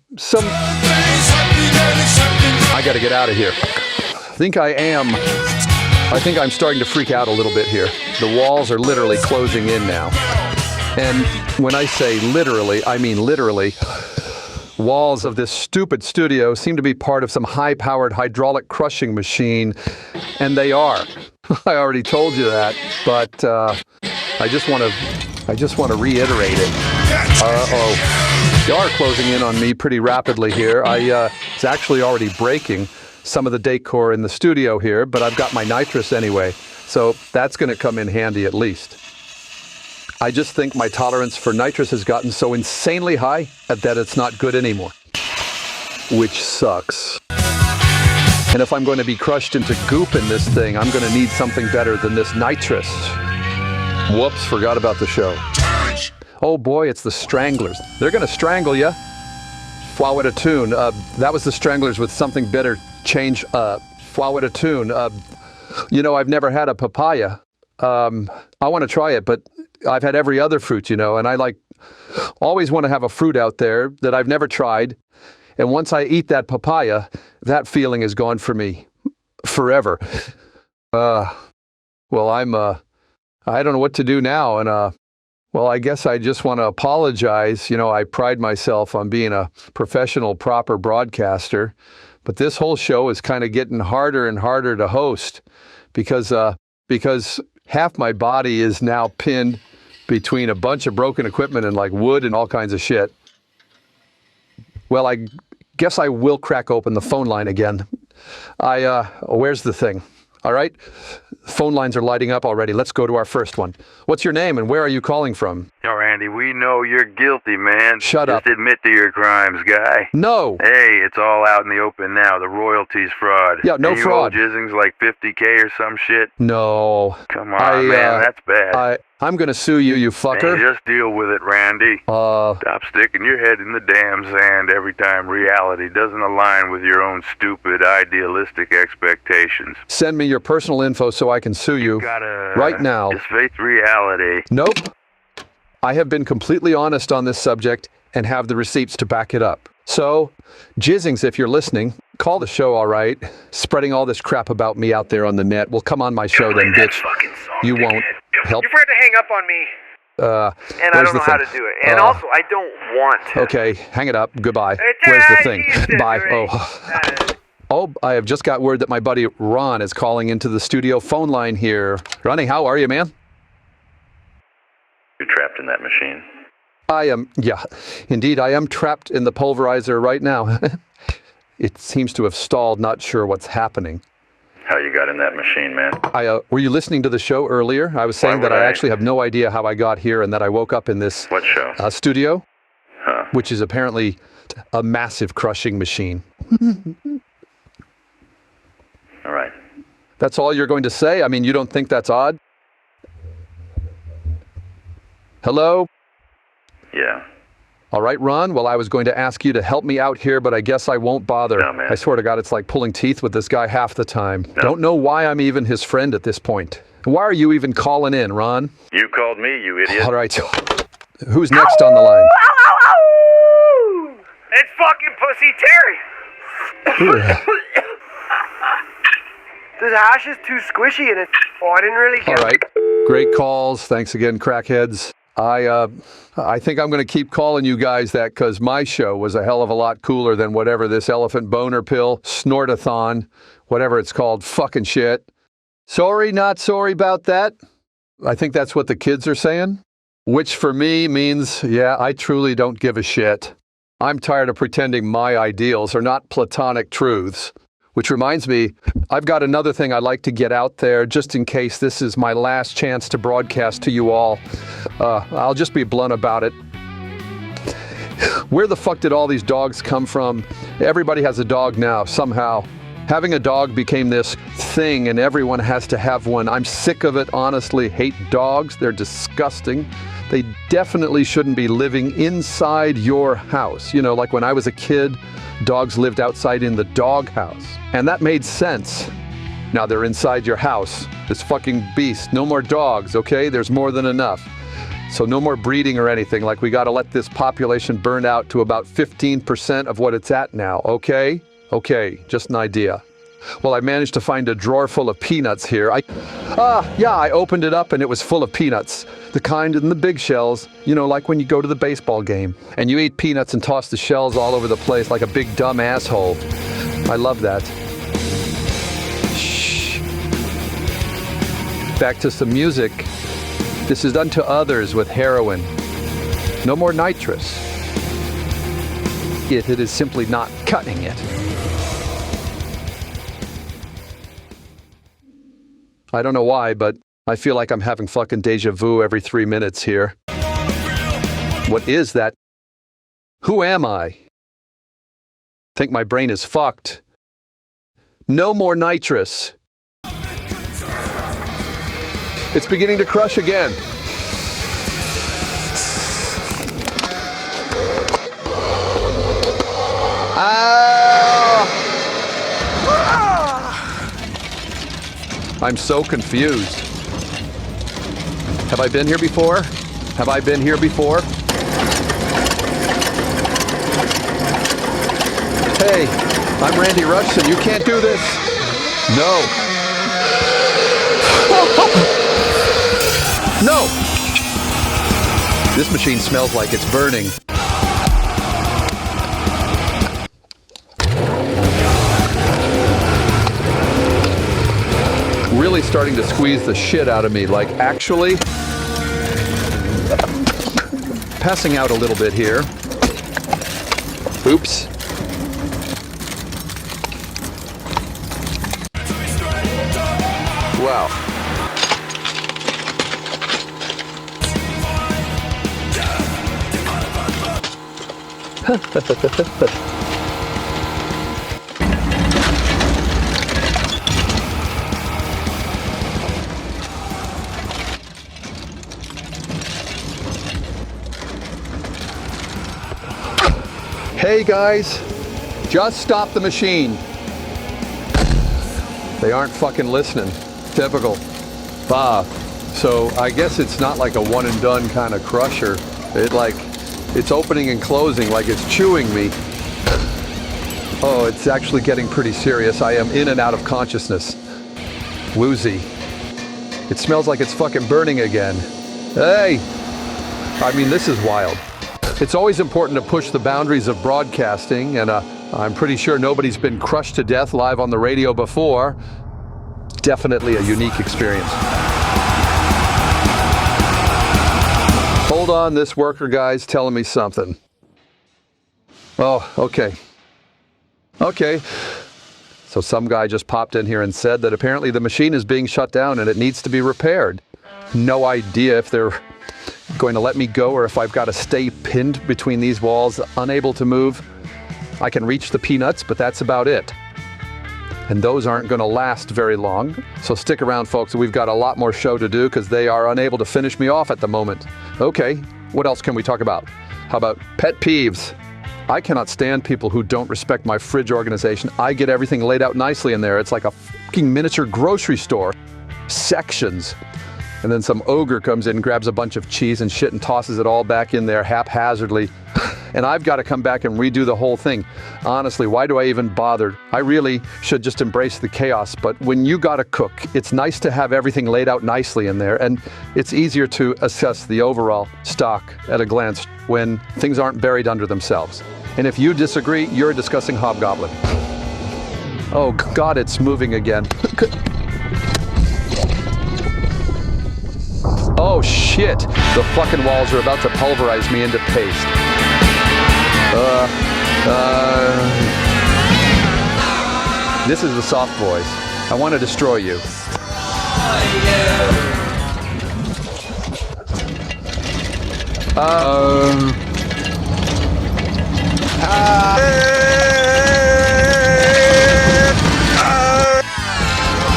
I gotta get out of here. I think I'm starting to freak out a little bit here. The walls are literally closing in now. And when I say literally, I mean literally. Walls of this stupid studio seem to be part of some high-powered hydraulic crushing machine, and they are. I already told you that, but I just want to reiterate it. They are closing in on me pretty rapidly here. It's actually already breaking some of the decor in the studio here, but I've got my nitrous anyway, so that's going to come in handy at least. I just think my tolerance for nitrous has gotten so insanely high that it's not good anymore. Which sucks. And if I'm going to be crushed into goop in this thing, I'm going to need something better than this nitrous. Whoops, forgot about the show. Oh boy, it's the Stranglers. They're going to strangle you. Flowet a tune. That was the Stranglers with something better. Change. Flowet a tune. I've never had a papaya. I want to try it, but I've had every other fruit, and I always want to have a fruit out there that I've never tried. And once I eat that papaya, that feeling is gone for me forever. I don't know what to do now. And, I guess I just want to apologize. I pride myself on being a professional, proper broadcaster, but this whole show is kind of getting harder and harder to host because half my body is now pinned between a bunch of broken equipment and wood and all kinds of shit. Well, I guess I will crack open the phone line again. Where's the thing? All right. Phone lines are lighting up already. Let's go to our first one. What's your name and where are you calling from? Yo, Randy, we know you're guilty, man. Shut up. Just admit to your crimes, guy. No. Hey, it's all out in the open now. The royalties fraud. Yeah, no and you fraud. owe jizzings like $50K or some shit. No. Come on, man. That's bad. I'm going to sue you, you fucker. Man, just deal with it, Randy. Stop sticking your head in the damn sand every time reality doesn't align with your own stupid, idealistic expectations. Send me your personal info so I can sue you right now. Just face reality. Nope. I have been completely honest on this subject and have the receipts to back it up. So, jizzings, if you're listening, call the show, all right? Spreading all this crap about me out there on the net. Well, come on my show then, bitch. You won't help. You forgot to hang up on me. And I don't know how to do it. And also, I don't want to. Okay, hang it up. Goodbye. Where's the thing? Bye. Oh, I have just got word that my buddy Ron is calling into the studio phone line here. Ronnie, how are you, man? You're trapped in that machine. Indeed, I am trapped in the pulverizer right now. It seems to have stalled, not sure what's happening. How you got in that machine, man? Were you listening to the show earlier? I was saying that I actually have no idea how I got here and that I woke up in this what show? Studio, huh. Which is apparently a massive crushing machine. All right. That's all you're going to say? I mean, you don't think that's odd? Hello? Yeah. All right, Ron. Well, I was going to ask you to help me out here, but I guess I won't bother. No, man. I swear to God, it's like pulling teeth with this guy half the time. No. Don't know why I'm even his friend at this point. Why are you even calling in, Ron? You called me, you idiot. All right. Who's next on the line? It's fucking Pussy Terry. This hash is too squishy and I didn't really get All right. Great calls. Thanks again, crackheads. I think I'm going to keep calling you guys that because my show was a hell of a lot cooler than whatever this elephant boner pill, snortathon, whatever it's called, fucking shit. Sorry, not sorry about that. I think that's what the kids are saying, which for me means, yeah, I truly don't give a shit. I'm tired of pretending my ideals are not platonic truths. Which reminds me, I've got another thing I'd like to get out there just in case this is my last chance to broadcast to you all. I'll just be blunt about it. Where the fuck did all these dogs come from? Everybody has a dog now, somehow. Having a dog became this thing and everyone has to have one. I'm sick of it, honestly. Hate dogs. They're disgusting. They definitely shouldn't be living inside your house. You know, like when I was a kid, dogs lived outside in the doghouse. And that made sense. Now they're inside your house. This fucking beast. No more dogs, okay? There's more than enough. So no more breeding or anything. Like, we gotta let this population burn out to about 15% of what it's at now, okay? Okay, just an idea. Well, I managed to find a drawer full of peanuts here. I opened it up and it was full of peanuts. The kind in the big shells, you know, like when you go to the baseball game and you eat peanuts and toss the shells all over the place like a big dumb asshole. I love that. Shh. Back to some music. This is done to others with heroin. No more nitrous. It is simply not cutting it. I don't know why, but I feel like I'm having fucking deja vu every 3 minutes here. What is that? Who am I? Think my brain is fucked. No more nitrous. It's beginning to crush again. I'm so confused. Have I been here before? Have I been here before? Hey, I'm Randy Rushton. You can't do this. No. No! This machine smells like it's burning. Really starting to squeeze the shit out of me, like actually passing out a little bit here. Oops. Wow. Hey guys, just stop the machine. They aren't fucking listening. Typical. So I guess it's not like a one and done kind of crusher. It's opening and closing like it's chewing me. Oh, it's actually getting pretty serious. I am in and out of consciousness. Woozy. It smells like it's fucking burning again. Hey! I mean, this is wild. It's always important to push the boundaries of broadcasting, and I'm pretty sure nobody's been crushed to death live on the radio before. Definitely a unique experience. Hold on, this worker guy's telling me something. Oh, okay. Okay. So some guy just popped in here and said that apparently the machine is being shut down and it needs to be repaired. No idea if they're going to let me go or if I've got to stay pinned between these walls, unable to move. I can reach the peanuts, but that's about it. And those aren't going to last very long. So stick around, folks. We've got a lot more show to do because they are unable to finish me off at the moment. Okay, what else can we talk about? How about pet peeves? I cannot stand people who don't respect my fridge organization. I get everything laid out nicely in there. It's like a fucking miniature grocery store. Sections. And then some ogre comes in, grabs a bunch of cheese and shit and tosses it all back in there haphazardly. And I've got to come back and redo the whole thing. Honestly, why do I even bother? I really should just embrace the chaos. But when you gotta cook, it's nice to have everything laid out nicely in there. And it's easier to assess the overall stock at a glance when things aren't buried under themselves. And if you disagree, you're a disgusting hobgoblin. Oh God, it's moving again. Oh shit, the fucking walls are about to pulverize me into paste. This is the soft voice. I want to destroy you.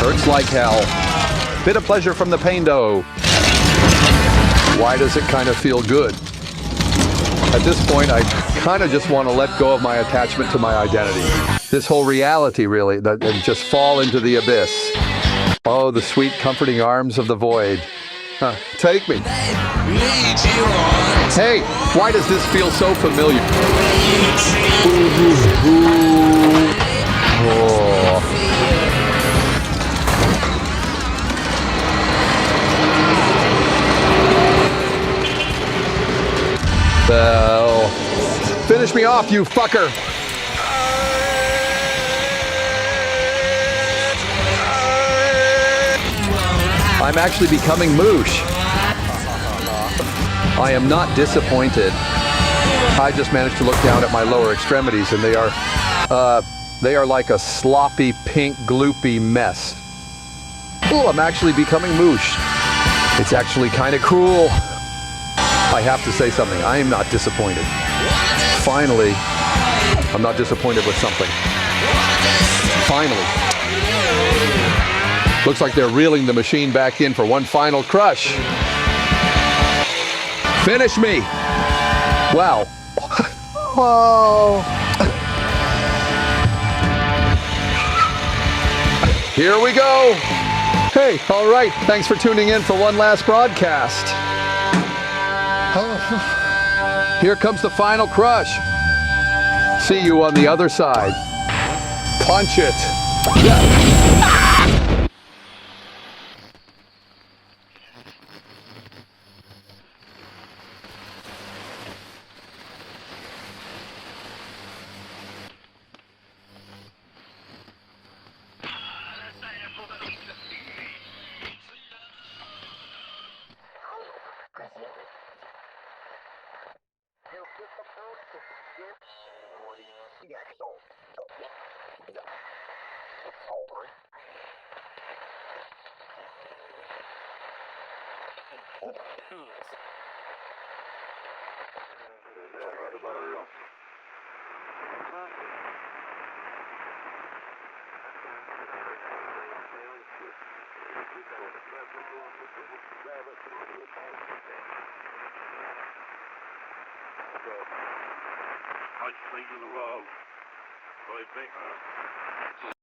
Hurts like hell. Bit of pleasure from the pain though. Why does it kind of feel good? At this point, I kind of just want to let go of my attachment to my identity. This whole reality, really, and just fall into the abyss. Oh, the sweet, comforting arms of the void. Take me. Hey, why does this feel so familiar? Oh. Well, finish me off, you fucker. I'm actually becoming moosh. I am not disappointed. I just managed to look down at my lower extremities, and they are like a sloppy, pink, gloopy mess. Oh, I'm actually becoming moosh. It's actually kind of cool. I have to say something. I am not disappointed. Finally, I'm not disappointed with something. Finally. Looks like they're reeling the machine back in for one final crush. Finish me! Wow. Whoa. Here we go! Hey, all right. Thanks for tuning in for one last broadcast. Here comes the final crush. See you on the other side. Punch it. Yeah. I think in the world, I think.